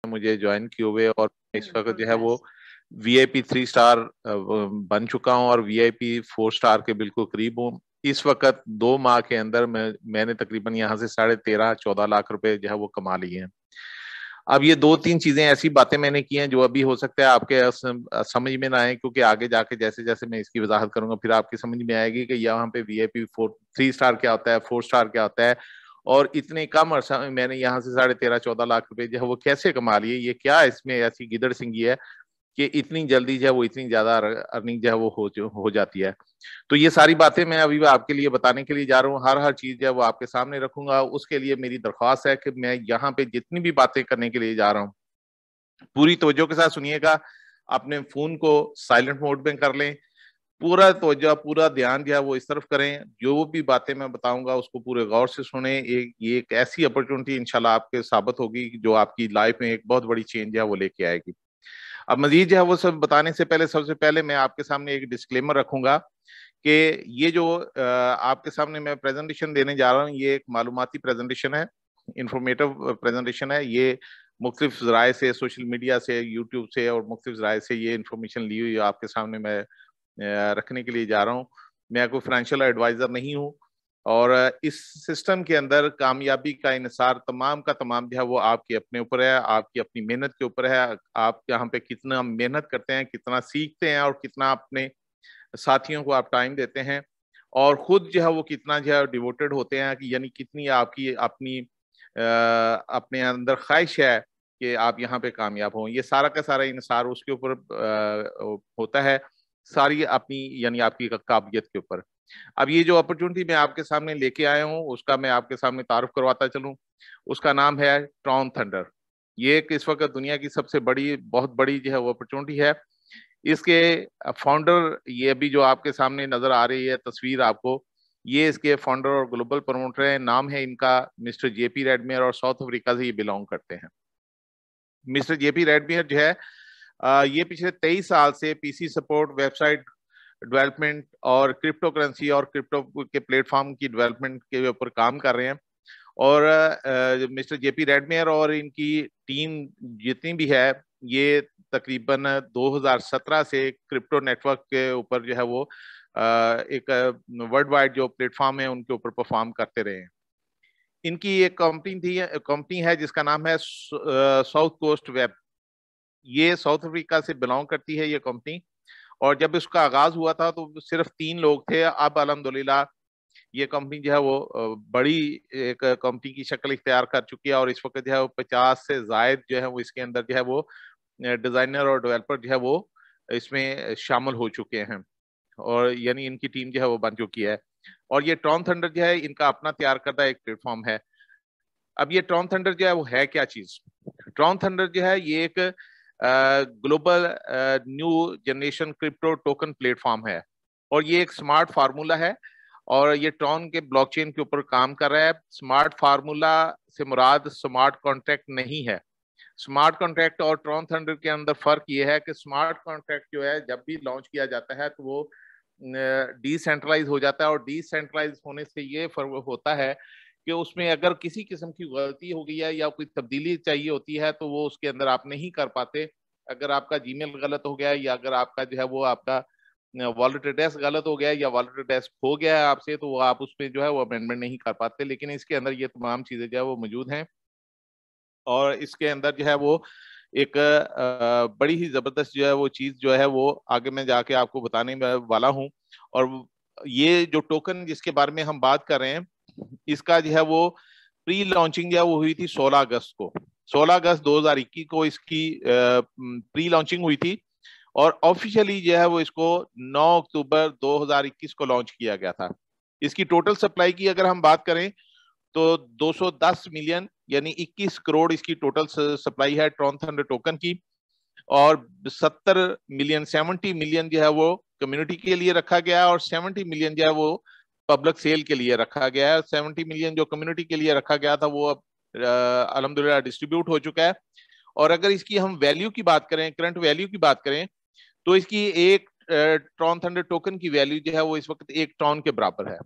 मुझे ज्वाइन किए हुए, और इस वक्त जो है वो VIP 3 स्टार बन चुका हूँ और VIP 4 स्टार के बिल्कुल करीब हूँ। इस वक्त 2 माह के अंदर मैंने तकरीबन यहाँ से 13.5-14 लाख रुपए जो है वो कमा लिए हैं। अब ये 2-3 चीजें ऐसी बातें मैंने की हैं जो अभी हो सकता है आपके समझ में ना आए, क्योंकि आगे जाके जैसे जैसे मैं इसकी वजाहत करूंगा फिर आपकी समझ में आएगी कि यहाँ पे VIP 3 स्टार क्या होता है, 4 स्टार क्या होता है, और इतने कम अरसा में मैंने यहाँ से 13.5-14 लाख रुपए जो है वो कैसे कमा लिए। ये क्या इसमें ऐसी गिदड़ सिंगी है कि इतनी जल्दी जो है वो इतनी ज्यादा अर्निंग जो है वो हो जाती है। तो ये सारी बातें मैं अभी आपके लिए बताने के लिए जा रहा हूँ। हर चीज जो है वो आपके सामने रखूंगा। उसके लिए मेरी दरख्वास्त है कि मैं यहाँ पे जितनी भी बातें करने के लिए जा रहा हूँ पूरी तवज्जो के साथ सुनिएगा। अपने फोन को साइलेंट मोड में कर लें, पूरा तवज्जो पूरा ध्यान जो है वो इस तरफ करें। जो भी बातें मैं बताऊंगा उसको पूरे गौर से सुने। ये एक ऐसी अपॉर्चुनिटी इंशाल्लाह आपके साबित होगी जो आपकी लाइफ में एक बहुत बड़ी चेंज है वो लेके आएगी। अब मजीद जो है वो सब बताने से पहले सबसे पहले मैं आपके सामने एक डिस्क्लेमर रखूंगा कि ये जो आपके सामने मैं प्रेजेंटेशन देने जा रहा हूँ ये एक मालूमाती प्रेजेंटेशन है, इंफॉर्मेटिव प्रेजेंटेशन है। ये मुख्तलिफ जराए से, सोशल मीडिया से, यूट्यूब से और मुख्तलिफ जराए से ये इन्फॉर्मेशन ली हुई आपके सामने मैं रखने के लिए जा रहा हूँ। मैं कोई फाइनेंशियल एडवाइजर नहीं हूँ, और इस सिस्टम के अंदर कामयाबी का इन्हिसार तमाम का तमाम जो है वो आपके अपने ऊपर है, आपकी अपनी मेहनत के ऊपर है। आप यहाँ पे कितना मेहनत करते हैं, कितना सीखते हैं और कितना अपने साथियों को आप टाइम देते हैं, और खुद जो है वो कितना जो है डिवोटेड होते हैं, कि यानी कितनी आपकी अपनी अपने अंदर ख्वाहिश है कि आप यहाँ पे कामयाब हों। ये सारा का सारा इन्हिसार उसके ऊपर होता है, सारी अपनी यानी आपकी काबिलियत के ऊपर। अब ये जो अपॉर्चुनिटी मैं आपके सामने लेके आया हूँ उसका मैं आपके सामने तारुफ करवाता चलूँ। उसका नाम है ट्रॉन थंडर। ये एक इस वक्त दुनिया की सबसे बड़ी, बहुत बड़ी जो है वो अपॉर्चुनिटी है। इसके फाउंडर, ये अभी जो आपके सामने नजर आ रही है तस्वीर आपको, ये इसके फाउंडर और ग्लोबल प्रमोटर हैं। नाम है इनका मिस्टर JP रेडमेयर, और साउथ अफ्रीका से ये बिलोंग करते हैं। मिस्टर JP रेडमेयर जो है ये पिछले 23 साल से PC सपोर्ट, वेबसाइट डेवलपमेंट और क्रिप्टो करेंसी और क्रिप्टो के प्लेटफॉर्म की डेवलपमेंट के ऊपर काम कर रहे हैं। और मिस्टर JP रेडमेयर और इनकी टीम जितनी भी है ये तकरीबन 2017 से क्रिप्टो नेटवर्क के ऊपर जो है वो एक वर्ल्ड वाइड जो प्लेटफॉर्म है उनके ऊपर परफॉर्म करते रहे हैं। इनकी एक कंपनी है जिसका नाम है साउथ कोस्ट वेब। ये साउथ अफ्रीका से बिलोंग करती है ये कंपनी, और जब इसका आगाज हुआ था तो सिर्फ 3 लोग थे। अब अल्हम्दुलिल्लाह ये कंपनी जो है वो बड़ी एक कंपनी की शक्ल इख्तियार कर चुकी है, और इस वक्त जो है वो 50 से जायद जो है वो इसके अंदर जो है वो डिजाइनर और डेवलपर जो है वो इसमें शामिल हो चुके हैं, और यानी इनकी टीम जो है वो बन चुकी है। और ये ट्रॉन थंडर जो है इनका अपना तैयार करदा एक प्लेटफॉर्म है। अब ये ट्रॉन थंडर जो है वो है क्या चीज? ट्रॉन थंडर जो है ये एक global new generation crypto token platform है, और ये एक स्मार्ट फार्मूला है, और ये ट्रॉन के ब्लॉकचेन के ऊपर काम कर रहा है। स्मार्ट फार्मूला से मुराद स्मार्ट कॉन्ट्रैक्ट नहीं है। स्मार्ट कॉन्ट्रैक्ट और ट्रॉन थंडर के अंदर फर्क ये है कि स्मार्ट कॉन्ट्रैक्ट जो है जब भी लॉन्च किया जाता है तो वो डिसेंट्रलाइज हो जाता है, और डिसेंट्रलाइज होने से ये फर्क होता है कि उसमें अगर किसी किस्म की गलती हो गई है या कोई तब्दीली चाहिए होती है तो वो उसके अंदर आप नहीं कर पाते। अगर आपका जीमेल गलत हो गया है, या अगर आपका जो है वो आपका वॉलेट एड्रेस गलत हो गया है, या वॉलेट एड्रेस खो गया है आपसे, तो वो आप उसमें जो है वो अमेंडमेंट नहीं कर पाते। लेकिन इसके अंदर ये तमाम चीजें जो है वो मौजूद हैं, और इसके अंदर जो है वो एक बड़ी ही जबरदस्त जो है वो चीज जो है वो आगे मैं जाके आपको बताने वाला हूँ। और ये जो टोकन जिसके बारे में हम बात कर रहे हैं इसका जो है वो प्री लॉन्चिंग जो है वो हुई थी 16 अगस्त को। 16 अगस्त 2021 को इसकी प्री लॉन्चिंग हुई थी, और ऑफिशियली जो है वो इसको 9 अक्टूबर 2021 को लॉन्च किया गया था। इसकी टोटल सप्लाई की अगर हम बात करें तो 210 मिलियन यानी 21 करोड़ इसकी टोटल सप्लाई है ट्रॉन थंडर टोकन की, और 70 मिलियन जो है वो कम्युनिटी के लिए रखा गया है, और 70 मिलियन जो है वो पब्लिक सेल के लिए रखा गया है। 70 मिलियन जो कम्युनिटी के लिए रखा गया था वो अब अल्हम्दुलिल्लाह डिस्ट्रीब्यूट हो चुका है। और अगर इसकी हम वैल्यू की बात करें, करंट वैल्यू की बात करें, तो इसकी एक ट्रॉन थंडर टोकन की वैल्यू जो है वो इस वक्त 1 ट्रॉन के बराबर है।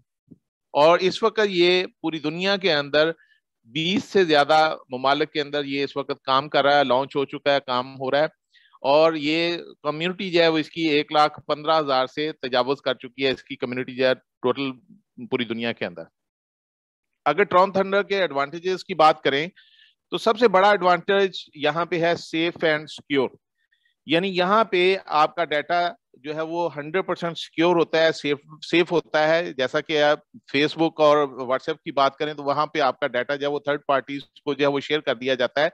और इस वक्त ये पूरी दुनिया के अंदर 20 से ज्यादा ममालिक के अंदर ये इस वक्त काम कर रहा है, लॉन्च हो चुका है, काम हो रहा है। और ये कम्युनिटी जो है वो इसकी 1,15,000 से तजावुज कर चुकी है, इसकी कम्युनिटी जो है टोटल पूरी दुनिया के अंदर। अगर ट्रॉन थंडर के एडवांटेजेस की बात करें तो सबसे बड़ा एडवांटेज यहाँ पे है सेफ एंड सिक्योर। यानी यहाँ पे आपका डाटा जो है वो 100% सिक्योर होता है, सेफ होता है। जैसा कि आप फेसबुक और व्हाट्सएप की बात करें तो वहां पे आपका डाटा जो है वो थर्ड पार्टीज को जो है वो शेयर कर दिया जाता है,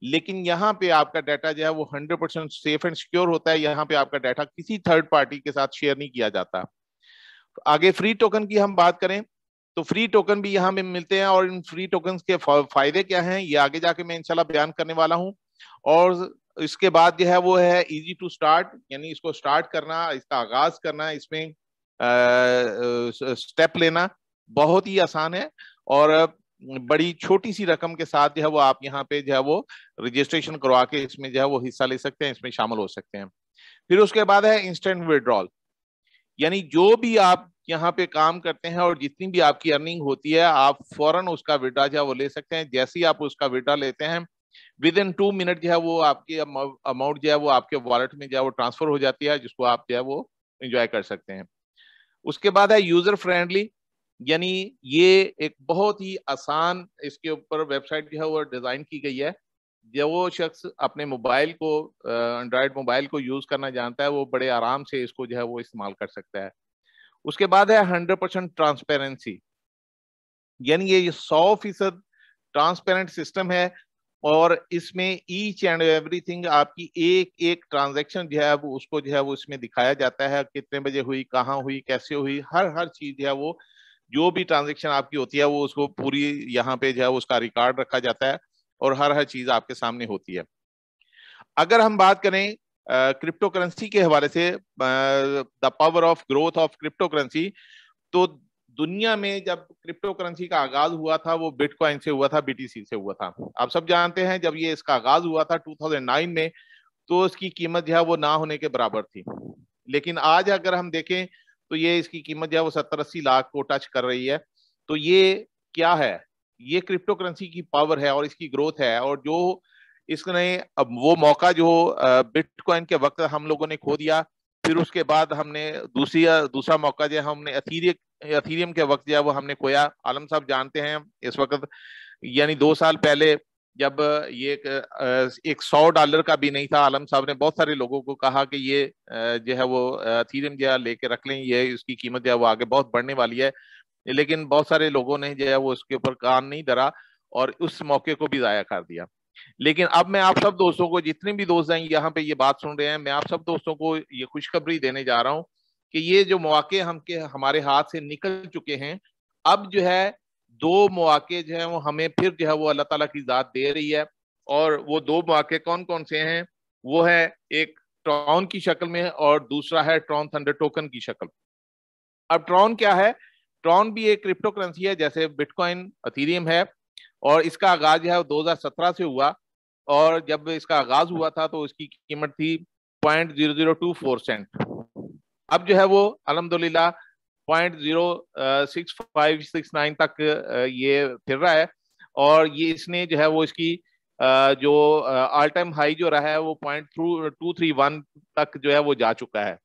लेकिन यहाँ पे आपका डाटा जो है वो 100% सेफ एंड सिक्योर होता है। यहाँ पे आपका डाटा किसी थर्ड पार्टी के साथ शेयर नहीं किया जाता। तो आगे फ्री टोकन की हम बात करें तो फ्री टोकन भी यहाँ में मिलते हैं, और इन फ्री टोकन के फायदे क्या हैं ये आगे जाके मैं इंशाल्लाह बयान करने वाला हूँ। और इसके बाद जो है वो है इजी टू स्टार्ट, यानी इसको स्टार्ट करना, इसका आगाज करना, इसमें स्टेप लेना बहुत ही आसान है। और बड़ी छोटी सी रकम के साथ जो है वो आप यहाँ पे जो है वो रजिस्ट्रेशन करवा के इसमें जो है वो हिस्सा ले सकते हैं, इसमें शामिल हो सकते हैं। फिर उसके बाद है इंस्टेंट विड्रॉल, यानी जो भी आप यहाँ पे काम करते हैं और जितनी भी आपकी अर्निंग होती है आप फौरन उसका विड्रॉ जो है वो ले सकते हैं। जैसे ही आप उसका विड्रॉ लेते हैं विद इन 2 मिनट जो है वो आपकी अमाउंट जो है वो आपके वॉलेट में जो है वो ट्रांसफर हो जाती है, जिसको आप जो है वो एंजॉय कर सकते हैं। उसके बाद है यूजर फ्रेंडली, यानी ये एक बहुत ही आसान इसके ऊपर वेबसाइट जो है वो डिजाइन की गई है। जो वो शख्स अपने मोबाइल को एंड्रॉयड मोबाइल को यूज करना जानता है वो बड़े आराम से इसको जो है वो इस्तेमाल कर सकता है। उसके बाद है 100% ट्रांसपेरेंसी, यानी ये 100% ट्रांसपेरेंट सिस्टम है। और इसमें ईच एंड एवरीथिंग आपकी एक एक ट्रांजैक्शन जो है वो उसको जो है वो इसमें दिखाया जाता है, कितने बजे हुई, कहाँ हुई, कैसे हुई, हर हर चीज जो है वो जो भी ट्रांजैक्शन आपकी होती है वो उसको पूरी यहाँ पे जो है उसका रिकॉर्ड रखा जाता है और हर हर चीज आपके सामने होती है। अगर हम बात करें क्रिप्टो करेंसी के हवाले से, the power of growth of crypto currency, तो दुनिया में जब क्रिप्टो करेंसी का आगाज हुआ था वो बिटकॉइन से हुआ था, बीटीसी से हुआ था। आप सब जानते हैं जब ये इसका आगाज हुआ था 2009 में तो इसकी कीमत जो है वो ना होने के बराबर थी। लेकिन आज अगर हम देखें तो ये इसकी कीमत जो है वो 70-80 लाख को टच कर रही है। तो ये क्या है, ये क्रिप्टो करेंसी की पावर है और इसकी ग्रोथ है। और जो इसने अब वो मौका जो बिटकॉइन के वक्त हम लोगों ने खो दिया, फिर उसके बाद हमने दूसरा मौका जो हमने अथीरियम के वक्त जो है वो हमने खोया। आलम साहब जानते हैं इस वक्त, यानी 2 साल पहले जब ये एक $100 का भी नहीं था, आलम साहब ने बहुत सारे लोगों को कहा कि ये जो है वो अथीरियम जो है लेके रख लें, ये इसकी कीमत जो है वो आगे बहुत बढ़ने वाली है। लेकिन बहुत सारे लोगों ने जो है वो उसके ऊपर कान नहीं धरा और उस मौके को भी जाया कर दिया। लेकिन अब मैं आप सब दोस्तों को, जितने भी दोस्त हैं यहाँ पे ये बात सुन रहे हैं, मैं आप सब दोस्तों को ये खुशखबरी देने जा रहा हूँ कि ये जो मौके हमारे हाथ से निकल चुके हैं, अब जो है 2 मौके जो है वो हमें फिर जो है वो अल्लाह ताला की जात दे रही है। और वो 2 मौके कौन कौन से हैं, वो है एक ट्रॉन की शक्ल में और दूसरा है ट्रॉन थंडर टोकन की शक्ल। अब ट्रॉन क्या है, ट्रॉन भी एक क्रिप्टो करेंसी है जैसे बिटकॉइन अथीरियम है, और इसका आगाज जो है 2017 से हुआ। और जब इसका आगाज हुआ था तो इसकी कीमत थी 0.0024 सेंट। अब जो है वो अल्हम्दुलिल्लाह 0.06569 तक ये फिर रहा है। और ये इसने जो है वो इसकी जो ऑल टाइम हाई जो रहा है वो 0.231 तक जो है वो जा चुका है।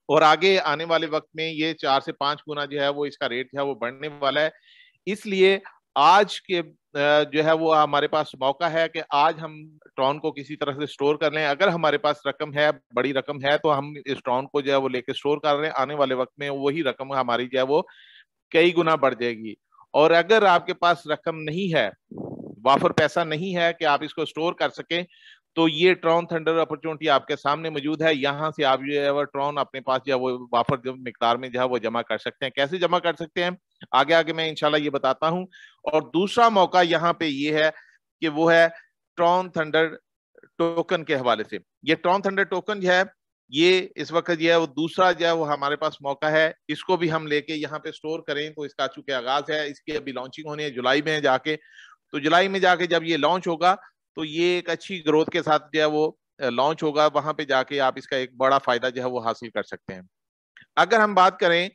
और आगे आने वाले वक्त में ये 4 से 5 गुना जो है वो इसका रेट जो है वो बढ़ने वाला है। इसलिए आज के जो है वो हमारे पास मौका है कि आज हम ट्रॉन को किसी तरह से स्टोर कर लें। अगर हमारे पास रकम है, बड़ी रकम है, तो हम इस ट्रॉन को जो है वो लेके स्टोर कर रहे हैं। आने वाले वक्त में वही रकम हमारी जो है वो कई गुना बढ़ जाएगी। और अगर आपके पास रकम नहीं है, वाफर पैसा नहीं है कि आप इसको स्टोर कर सकें, तो ये ट्रॉन थंडर अपॉर्चुनिटी आपके सामने मौजूद है। यहाँ से आप जो है वो ट्रॉन अपने पास जो है वो वाफर जो मिकदार में जो है वो जमा कर सकते हैं। कैसे जमा कर सकते हैं आगे आगे मैं इंशाल्लाह ये बताता हूँ। और दूसरा मौका यहाँ पे ये है कि वो है ट्रॉन थंडर टोकन के हवाले से। ये ट्रॉन थंडर टोकन जो है ये इस वक्त जो है वो दूसरा जो है वो हमारे पास मौका है, इसको भी हम लेके यहाँ पे स्टोर करें। तो इसका चूंकि आगाज है, इसकी अभी लॉन्चिंग होनी है जुलाई में जाके, तो जुलाई में जाके जब ये लॉन्च होगा तो ये एक अच्छी ग्रोथ के साथ जो है वो लॉन्च होगा। वहां पे जाके आप इसका एक बड़ा फायदा जो है वो हासिल कर सकते हैं। अगर हम बात करें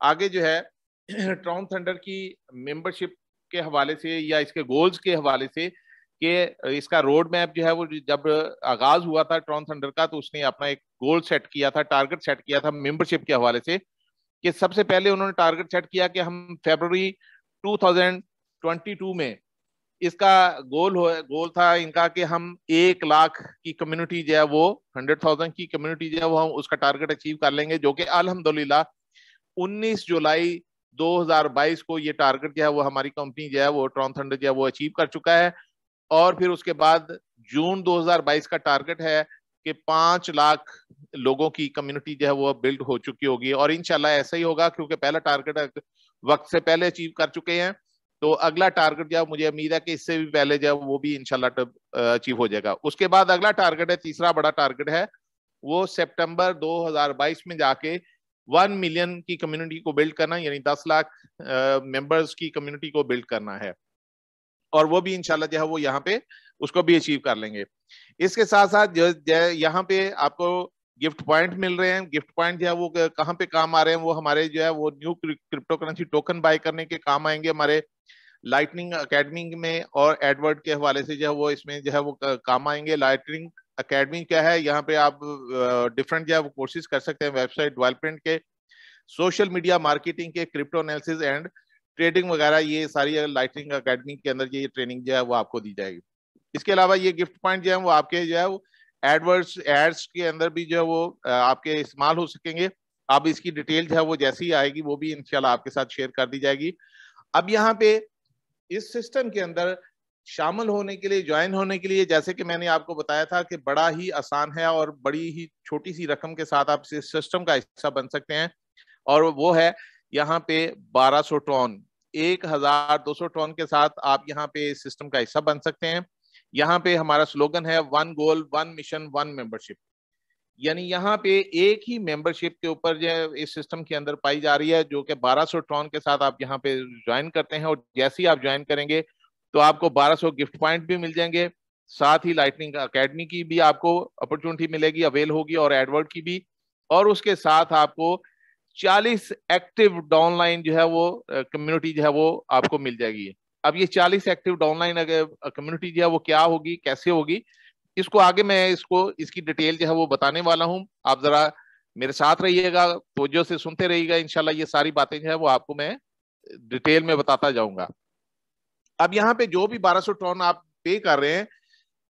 आगे जो है ट्रॉन थंडर की मेंबरशिप के हवाले से या इसके गोल्स के हवाले से कि इसका रोड मैप जो है वो जब आगाज हुआ था ट्रॉन थंडर का, तो उसने अपना एक गोल सेट किया था, टारगेट सेट किया था मेंबरशिप के हवाले से, कि सबसे पहले उन्होंने टारगेट सेट किया कि हम फरवरी 2022 में इसका गोल था इनका कि हम 1 लाख की कम्युनिटी जो है वो 100,000 की कम्युनिटी जो है वो हम उसका टारगेट अचीव कर लेंगे, जो कि अल्हम्दुलिल्लाह 19 जुलाई 2022 को ये टारगेट जो है वो हमारी कंपनी जो है वो ट्रॉन थंडर जो है वो अचीव कर चुका है। और फिर उसके बाद जून 2022 का टारगेट है कि 5 लाख लोगों की कम्युनिटी जो है वो बिल्ड हो चुकी होगी, और इंशाल्लाह ऐसा ही होगा क्योंकि पहला टारगेट वक्त से पहले अचीव कर चुके हैं। तो अगला टारगेट जो मुझे उम्मीद है कि इससे भी पहले जो वो भी इंशाल्लाह अचीव हो जाएगा। उसके बाद अगला टारगेट है, तीसरा बड़ा टारगेट है, वो सितंबर 2022 में जाके 1 मिलियन की कम्युनिटी को बिल्ड करना, यानी 10 लाख मेंबर्स की कम्युनिटी को बिल्ड करना है, और वो भी इंशाल्लाह जो है वो यहाँ पे उसको भी अचीव कर लेंगे। इसके साथ साथ जो यहाँ पे आपको गिफ्ट पॉइंट मिल रहे हैं। गिफ्ट पॉइंट जो है वो कहाँ पे काम आ रहे हैं, वो हमारे जो है वो new cryptocurrency token buy करने के काम आएंगे हमारे लाइटनिंग एकेडमी में, और एडवर्ड के हवाले से जो है वो इसमें जो है वो काम आएंगे। लाइटनिंग एकेडमी क्या है, यहाँ पे आप डिफरेंट जो है वो कोर्सेज कर सकते हैं, वेबसाइट डेवलपमेंट के, सोशल मीडिया मार्केटिंग के, क्रिप्टो एनालिसिस एंड ट्रेडिंग वगैरह, ये सारी लाइटनिंग एकेडमी के अंदर ये ट्रेनिंग जो है वो आपको दी जाएगी। इसके अलावा ये गिफ्ट पॉइंट जो है वो आपके जो है वो एडवर्ड्स एड्स के अंदर भी जो है वो आपके इस्तेमाल हो सकेंगे। अब इसकी डिटेल जो है वो जैसी आएगी वो भी इंशाल्लाह आपके साथ शेयर कर दी जाएगी। अब यहाँ पे इस सिस्टम के अंदर शामिल होने के लिए, ज्वाइन होने के लिए, जैसे कि मैंने आपको बताया था कि बड़ा ही आसान है और बड़ी ही छोटी सी रकम के साथ आप इस सिस्टम का हिस्सा बन सकते हैं, और वो है यहाँ पे 1200 टन, 1200 टन के साथ आप यहाँ पे सिस्टम का हिस्सा बन सकते हैं। यहाँ पे हमारा स्लोगन है 1 गोल 1 मिशन 1 मेंबरशिप, यानी यहाँ पे एक ही मेंबरशिप के ऊपर जो इस सिस्टम के अंदर पाई जा रही है, जो कि 1200 टन के साथ आप यहाँ पे ज्वाइन करते हैं, और जैसे ही आप ज्वाइन करेंगे तो आपको 1200 गिफ्ट पॉइंट भी मिल जाएंगे, साथ ही लाइटनिंग अकेडमी की भी आपको अपॉर्चुनिटी मिलेगी, अवेल होगी, और एडवर्ड की भी, और उसके साथ आपको 40 एक्टिव डाउनलाइन जो है वो कम्युनिटी जो है वो आपको मिल जाएगी। अब ये 40 एक्टिव डाउनलाइन कम्युनिटी जो है वो क्या होगी, कैसे होगी, इसको आगे मैं इसकी डिटेल जो है वो बताने वाला हूं। आप जरा मेरे साथ रहिएगा, तवज्जो से सुनते रहिएगा, इंशाल्लाह ये सारी बातें जो है वो आपको मैं डिटेल में बताता जाऊंगा। अब यहाँ पे जो भी 1200 टन आप पे कर रहे हैं,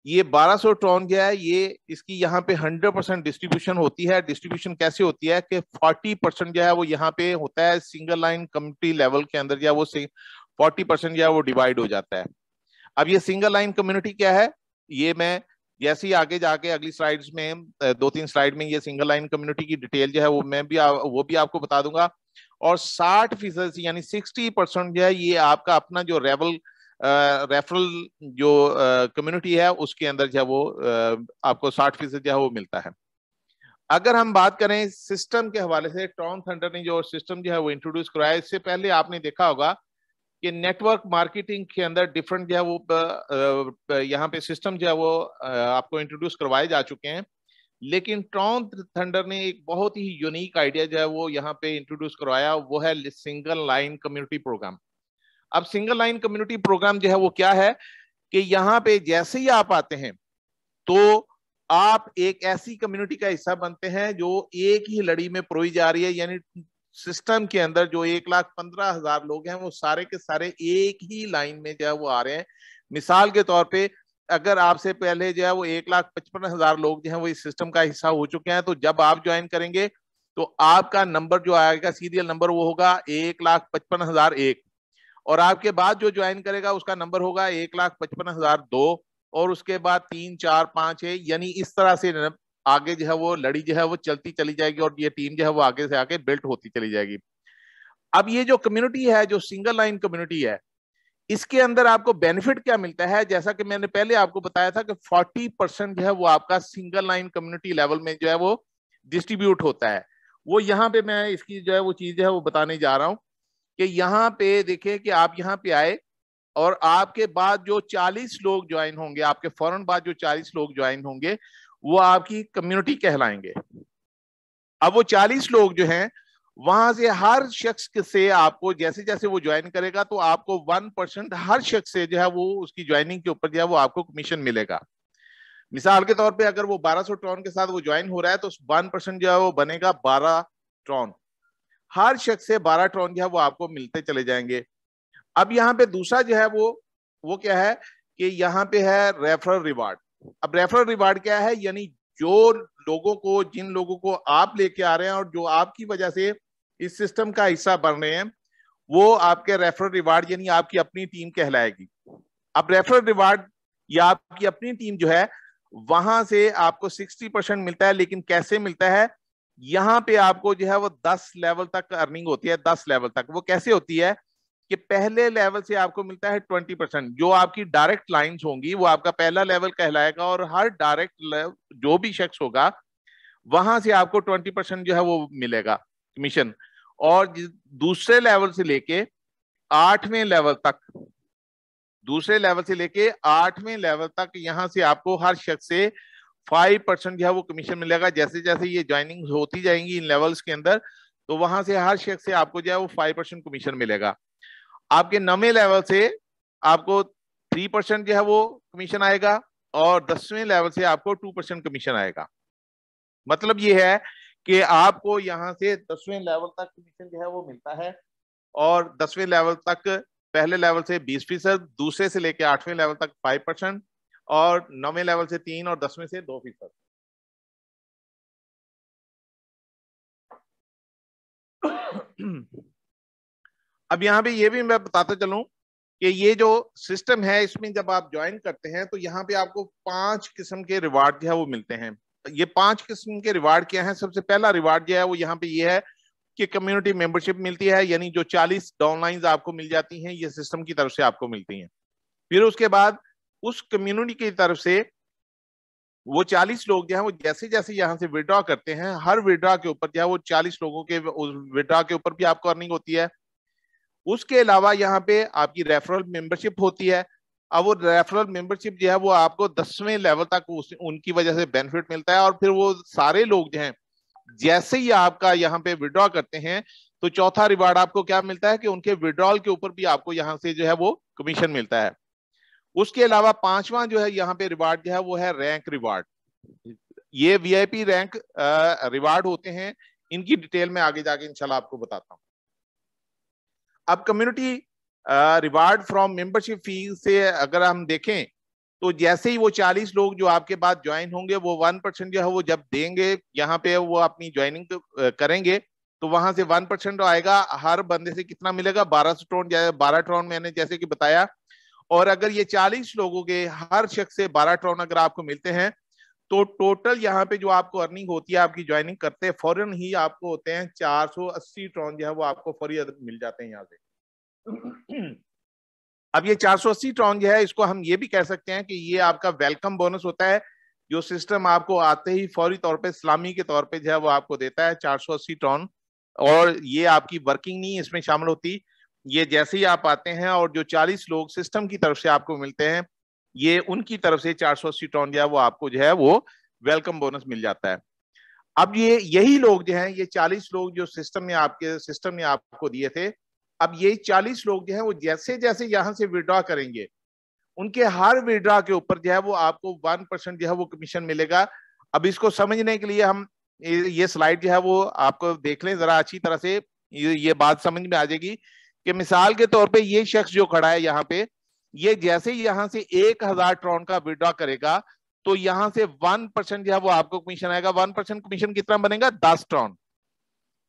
ये 1200 टन जो है ये इसकी यहाँ पे 100% डिस्ट्रीब्यूशन होती है। डिस्ट्रीब्यूशन कैसे होती है कि 40% जो है वो यहाँ पे होता है सिंगल लाइन कम्युनिटी लेवल के अंदर, जो है वो 40% जो है वो डिवाइड हो जाता है। अब ये सिंगल लाइन कम्युनिटी क्या है, ये मैं जैसे ही आगे जाके अगली स्लाइड्स में 2-3 स्लाइड में ये सिंगल लाइन कम्युनिटी की डिटेल जो है वो मैं भी वो भी आपको बता दूंगा। और 60% यानी 60% जो है ये आपका अपना जो रेफरल जो कम्युनिटी है उसके अंदर जो है वो आपको 60% जो है वो मिलता है। अगर हम बात करें सिस्टम के हवाले से, ट्रॉन थंडर ने जो सिस्टम जो है वो इंट्रोड्यूस कराया, इससे पहले आपने देखा होगा कि नेटवर्क मार्केटिंग के अंदर डिफरेंट जो है वो यहाँ पे सिस्टम जो है वो आपको इंट्रोड्यूस करवाए जा चुके हैं, लेकिन ट्रॉन थंडर ने एक बहुत ही यूनिक आइडिया जो है वो यहाँ पे इंट्रोड्यूस करवाया, वो है सिंगल लाइन कम्युनिटी प्रोग्राम। अब सिंगल लाइन कम्युनिटी प्रोग्राम जो है वो क्या है कि यहाँ पे जैसे ही आप आते हैं तो आप एक ऐसी कम्युनिटी का हिस्सा बनते हैं जो एक ही लड़ी में परोई जा रही है, यानी सिस्टम के अंदर जो 1,15,000 लोग हैं वो सारे के सारे एक ही लाइन में जो है वो आ रहे हैं। मिसाल के तौर पे अगर आपसे पहले जो है वो 1,55,000 लोग जो है वो इस सिस्टम का हिस्सा हो चुके हैं, तो जब आप ज्वाइन करेंगे तो आपका नंबर जो आएगा सीरियल नंबर वो होगा 1,55,001, और आपके बाद जो ज्वाइन करेगा उसका नंबर होगा 1,55,002, और उसके बाद 3, 4, 5 है, यानी इस तरह से आगे जो है वो लड़ी जो है वो चलती चली जाएगी, और ये टीम जो है वो आगे से आगे बिल्ट होती चली जाएगी। अब ये जो कम्युनिटी है, जो सिंगल लाइन कम्युनिटी है, इसके अंदर आपको बेनिफिट क्या मिलता है, जैसा कि मैंने पहले आपको बताया था कि 40% जो है वो आपका सिंगल लाइन कम्युनिटी लेवल में जो है वो डिस्ट्रीब्यूट होता है। वो यहाँ पे मैं इसकी जो है वो चीज है वो बताने जा रहा हूँ कि यहाँ पे देखिए कि आप यहाँ पे आए और आपके बाद जो 40 लोग ज्वाइन होंगे, आपके फौरन बाद जो 40 लोग ज्वाइन होंगे, वो आपकी कम्युनिटी कहलाएंगे। अब वो 40 लोग जो हैं वहां से हर शख्स से आपको जैसे जैसे वो ज्वाइन करेगा तो आपको 1% हर शख्स से जो है वो उसकी ज्वाइनिंग के ऊपर जो है वो आपको कमीशन मिलेगा। मिसाल के तौर पे अगर वो 1200 ट्रॉन के साथ वो ज्वाइन हो रहा है तो 1% जो है वो बनेगा 12 ट्रॉन। हर शख्स से 12 ट्रॉन जो है वो आपको मिलते चले जाएंगे। अब यहाँ पे दूसरा जो है वो क्या है कि यहाँ पे है रेफरल रिवार्ड। अब रेफरल रिवार्ड क्या है, यानी जो लोगों को, जिन लोगों को आप लेके आ रहे हैं और जो आपकी वजह से इस सिस्टम का हिस्सा बन रहे हैं, वो आपके रेफरल रिवार्ड यानी आपकी अपनी टीम कहलाएगी। अब रेफरल रिवार्ड या आपकी अपनी टीम जो है वहां से आपको 60% मिलता है। लेकिन कैसे मिलता है, यहां पे आपको जो है वो 10 लेवल तक अर्निंग होती है। 10 लेवल तक वो कैसे होती है कि पहले लेवल से आपको मिलता है 20%। जो आपकी डायरेक्ट लाइंस होंगी वो आपका पहला लेवल कहलाएगा और हर डायरेक्ट जो भी शख्स होगा वहां से आपको 20% जो है वो मिलेगा कमीशन। और दूसरे लेवल से लेके 8वें लेवल तक, दूसरे लेवल से लेके 8वें लेवल तक यहां से आपको हर शख्स से 5% जो है वो कमीशन मिलेगा। जैसे जैसे ये ज्वाइनिंग होती जाएंगी इन लेवल्स के अंदर तो वहां से हर शख्स से आपको जो है वो 5% कमीशन मिलेगा। आपके 9वें लेवल से आपको 3% जो है वो कमीशन आएगा और 10वें लेवल से आपको 2% कमीशन आएगा। मतलब ये है कि आपको यहां से 10वें लेवल तक कमीशन जो है वो मिलता है और 10वें लेवल तक पहले लेवल से 20%, दूसरे से लेकर 8वें लेवल तक 5% और 9वें लेवल से 3 और 10वें से 2%। अब यहाँ पे ये भी मैं बताता चलूं कि ये जो सिस्टम है इसमें जब आप ज्वाइन करते हैं तो यहाँ पे आपको 5 किस्म के रिवार्ड जो है वो मिलते हैं। ये 5 किस्म के रिवार्ड क्या है, सबसे पहला रिवार्ड जो है वो यहाँ पे ये है कि कम्युनिटी मेंबरशिप मिलती है, यानी जो 40 डाउनलाइंस आपको मिल जाती हैं ये सिस्टम की तरफ से आपको मिलती हैं। फिर उसके बाद उस कम्युनिटी की तरफ से वो 40 लोग जो है वो जैसे जैसे यहाँ से विड्रॉ करते हैं, हर विड्रॉ के ऊपर जो है वो 40 लोगों के विड्रॉ के ऊपर भी आपको अर्निंग होती है। उसके अलावा यहाँ पे आपकी रेफरल मेंबरशिप होती है। अब वो रेफरल मेंबरशिप जो है वो आपको 10वें लेवल तक उनकी वजह से बेनिफिट मिलता है। और फिर वो सारे लोग जो हैं जैसे ही आपका यहाँ पे विड्रॉ करते हैं तो चौथा रिवार्ड आपको क्या मिलता है कि उनके विड्रॉल के ऊपर भी आपको यहाँ से जो है वो कमीशन मिलता है। उसके अलावा 5वां जो है यहाँ पे रिवार्ड जो है वो है रैंक रिवार्ड। ये वीआईपी रैंक रिवार्ड होते हैं, इनकी डिटेल में आगे जाके इंशाल्लाह आपको बताता हूँ। अब community reward from membership fee से अगर हम देखें तो जैसे ही वो 40 लोग जो आपके बाद ज्वाइन होंगे वो 1% जो है वो जब देंगे यहाँ पे वो अपनी ज्वाइनिंग करेंगे तो वहां से 1% आएगा। हर बंदे से कितना मिलेगा, 1200 ट्रॉन, 12 ट्रॉन मैंने जैसे कि बताया। और अगर ये 40 लोगों के हर शख्स से 12 ट्रॉन अगर आपको मिलते हैं तो टोटल यहाँ पे जो आपको अर्निंग होती है आपकी ज्वाइनिंग करते हैं फौरन ही आपको होते हैं 480 ट्रॉन जो है वो आपको फौरी मिल जाते हैं यहाँ से। अब ये 480 ट्रॉन जो है इसको हम ये भी कह सकते हैं कि ये आपका वेलकम बोनस होता है, जो सिस्टम आपको आते ही फौरी तौर पे सलामी के तौर पे जो है वो आपको देता है 480 ट्रॉन। और ये आपकी वर्किंग नहीं इसमें शामिल होती, ये जैसे ही आप आते हैं और जो 40 लोग सिस्टम की तरफ से आपको मिलते हैं ये उनकी तरफ से 480 ट्रॉन जो है वो आपको जो है वो वेलकम बोनस मिल जाता है। अब ये यही लोग जो हैं, ये 40 लोग जो सिस्टम ने आपको दिए थे, अब ये 40 लोग जो है वो जैसे जैसे यहां से विड्रॉ करेंगे उनके हर विड्रॉ के ऊपर जो है वो आपको 1% जो है वो कमीशन मिलेगा। अब इसको समझने के लिए हम ये स्लाइड जो है वो आपको देख लें जरा अच्छी तरह से, ये बात समझ में आ जाएगी कि मिसाल के तौर पे ये शख्स जो खड़ा है यहाँ पे, ये जैसे ही यहाँ से 1000 ट्रॉन का विड्रॉ करेगा तो यहाँ से 1% जो है वो आपको कमीशन आएगा। 1% कमीशन कितना बनेगा, 10 ट्रॉन,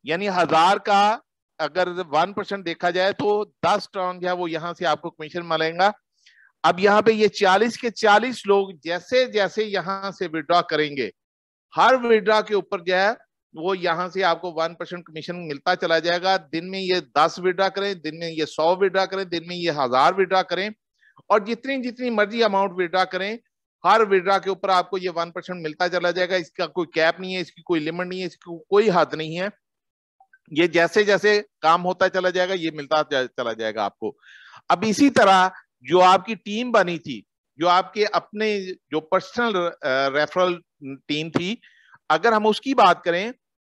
यानी 1000 का अगर 1% देखा जाए तो 10 ट्रॉन जो है वो यहां से आपको कमीशन मिलेगा। अब यहाँ पे ये 40 के 40 लोग जैसे जैसे यहां से विड्रॉ करेंगे हर विड्रॉ के ऊपर जो है वो यहां से आपको 1% कमीशन मिलता चला जाएगा। दिन में ये 10 विड्रॉ करें, दिन में ये 100 विड्रॉ करें, दिन में ये 1000 विड्रॉ करें और जितनी जितनी मर्जी अमाउंट विड्रॉ करें हर विड्रॉ के ऊपर आपको ये 1% मिलता चला जाएगा। इसका कोई कैप नहीं है, इसकी कोई लिमिट नहीं है, इसकी कोई हद नहीं है। ये जैसे जैसे काम होता चला जाएगा ये मिलता चला जाएगा आपको। अब इसी तरह जो आपकी टीम बनी थी, जो आपके अपने जो पर्सनल रेफरल टीम थी, अगर हम उसकी बात करें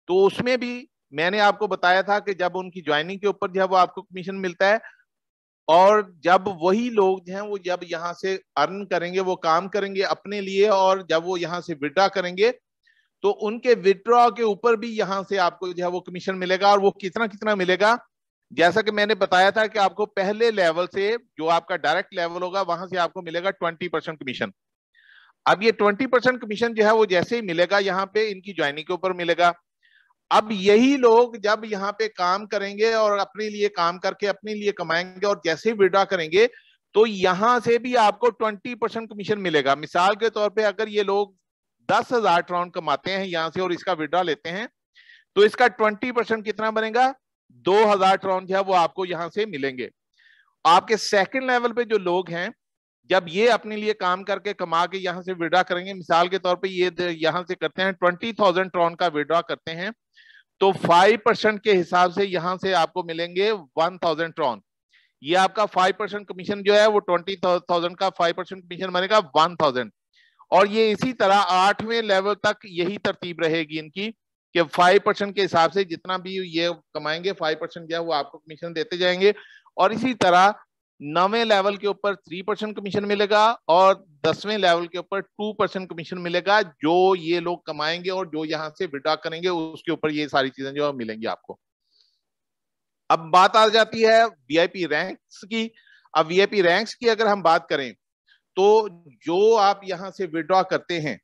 तो उसमें भी मैंने आपको बताया था कि जब उनकी ज्वाइनिंग के ऊपर जो है वो आपको कमीशन मिलता है, और जब वही लोग जो हैं वो जब यहाँ से अर्न करेंगे, वो काम करेंगे अपने लिए, और जब वो यहाँ से विड्रॉ करेंगे तो उनके विड्रॉ के ऊपर भी यहाँ से आपको जो है वो कमीशन मिलेगा। और वो कितना कितना मिलेगा, जैसा कि मैंने बताया था कि आपको पहले लेवल से जो आपका डायरेक्ट लेवल होगा वहां से आपको मिलेगा 20% कमीशन। अब ये 20% कमीशन जो है वो जैसे ही मिलेगा यहाँ पे इनकी ज्वाइनिंग के ऊपर मिलेगा। अब यही लोग जब यहाँ पे काम करेंगे और अपने लिए काम करके अपने लिए कमाएंगे और जैसे ही विड्रॉ करेंगे तो यहां से भी आपको 20% कमीशन मिलेगा। मिसाल के तौर पे अगर ये लोग 10,000 ट्रॉन कमाते हैं यहां से और इसका विड्रॉ लेते हैं तो इसका 20% कितना बनेगा, 2,000 ट्रॉन जो है वो आपको यहां से मिलेंगे। आपके सेकंड लेवल पे जो लोग हैं जब ये अपने लिए काम करके कमा के यहां से विड्रॉ करेंगे, मिसाल के तौर पे ये यहां से करते हैं 20,000 ट्रॉन का विड्रॉ करते हैं, तो 5% के हिसाब से यहां से आपको मिलेंगे 1,000 ट्रॉन। ये आपका 5% कमीशन जो है वो 20,000 का 5% कमीशन बनेगा 1,000। और ये इसी तरह 8वें लेवल तक यही तरतीब रहेगी इनकी कि 5% के हिसाब से जितना भी ये कमाएंगे 5% जो है वो आपको कमीशन देते जाएंगे। और इसी तरह 9वें लेवल के ऊपर 3% कमीशन मिलेगा और 10वें लेवल के ऊपर 2% कमीशन मिलेगा। जो ये लोग कमाएंगे और जो यहाँ से विड्रॉ करेंगे उसके ऊपर ये सारी चीजें जो मिलेंगी आपको। अब बात आ जाती है वीआईपी रैंक्स की। अब वीआईपी रैंक्स की अगर हम बात करें तो जो आप यहां से विड्रॉ करते हैं,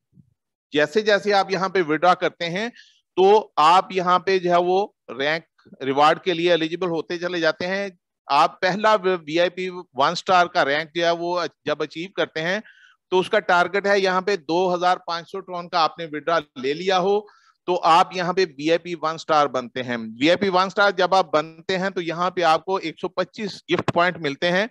जैसे जैसे आप यहां पे विड्रॉ करते हैं तो आप यहां पे जो है वो रैंक रिवार्ड के लिए एलिजिबल होते चले जाते हैं। आप पहला वीआईपी 1 स्टार का रैंक जो है वो जब अचीव करते हैं तो उसका टारगेट है यहाँ पे 2,500 ट्रॉन का आपने विड्रॉ ले लिया हो तो आप यहाँ पे वीआईपी 1 स्टार बनते हैं। वीआईपी 1 स्टार जब आप बनते हैं तो यहाँ पे आपको 125 गिफ्ट पॉइंट मिलते हैं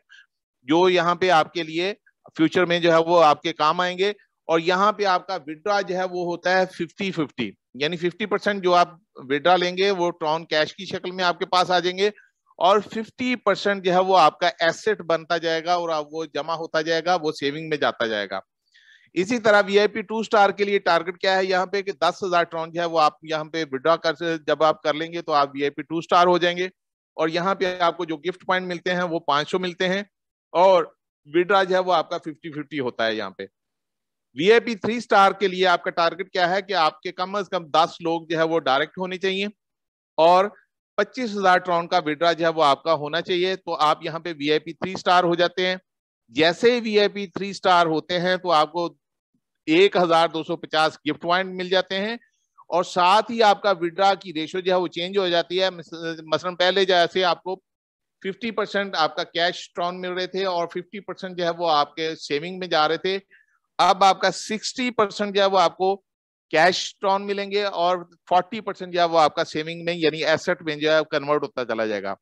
जो यहाँ पे आपके लिए फ्यूचर में जो है वो आपके काम आएंगे। और यहाँ पे आपका विड्रॉ जो है वो होता है 50-50, यानी 50% जो आप विड्रॉ लेंगे वो ट्रॉन कैश की शक्ल में आपके पास आ जाएंगे और 50% जो है वो आपका एसेट बनता जाएगा और वो जमा होता जाएगा, वो सेविंग में जाता जाएगा। इसी तरह वीआईपी 2 स्टार के लिए टारगेट क्या है यहाँ पे कि 10,000 ट्रॉन जो है वो आप यहाँ पे विड्रॉ कर जब आप कर लेंगे तो आप वीआईपी 2 स्टार हो जाएंगे। और यहाँ पे आपको जो गिफ्ट पॉइंट मिलते हैं वो 500 मिलते हैं और विड्रॉ जो है वो आपका 50-50 होता है यहाँ पे। वीआईपी 3 स्टार के लिए आपका टारगेट क्या है कि आपके कम से कम 10 लोग जो है वो डायरेक्ट होने चाहिए और 25,000 ट्रॉन का विड्रॉ जो है वो आपका होना चाहिए, तो आप यहाँ पे वीआईपी 3 स्टार हो जाते हैं। जैसे ही वीआईपी 3 स्टार होते हैं तो आपको 1,250 गिफ्ट पॉइंट मिल जाते हैं और साथ ही आपका विड्रॉ की रेशियो जो है वो चेंज हो जाती है। मसलन पहले जैसे आपको 50% आपका कैश ट्रॉन मिल रहे थे और 50% जो है वो आपके सेविंग में जा रहे थे, अब आपका 60% जो है वो आपको कैश ट्रॉन मिलेंगे और 40% जो है वो आपका सेविंग में यानी एसेट में जो है कन्वर्ट होता चला जाएगा।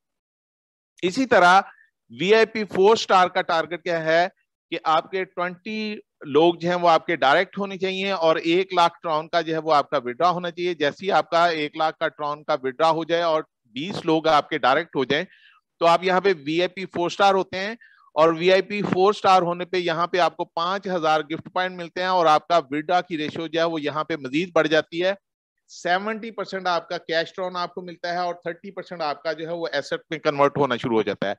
इसी तरह वीआईपी 4 स्टार का टारगेट क्या है कि आपके 20 लोग जो हैं वो आपके डायरेक्ट होने चाहिए और 1 लाख ट्रॉन का जो है वो आपका विड्रॉ होना चाहिए। जैसे ही आपका 1 लाख का ट्रॉन का विड्रॉ हो जाए और 20 लोग आपके डायरेक्ट हो जाए तो आप यहाँ पे वीआईपी 4 स्टार होते हैं और वीआईपी 4 स्टार होने पे यहाँ पे आपको 5,000 गिफ्ट पॉइंट मिलते हैं और आपका विड्रॉ की रेशियो जो है वो यहाँ पे मजीद बढ़ जाती है। 70% आपका कैश ट्रॉन आपको मिलता है और 30% आपका जो है वो एसेट में कन्वर्ट होना शुरू हो जाता है।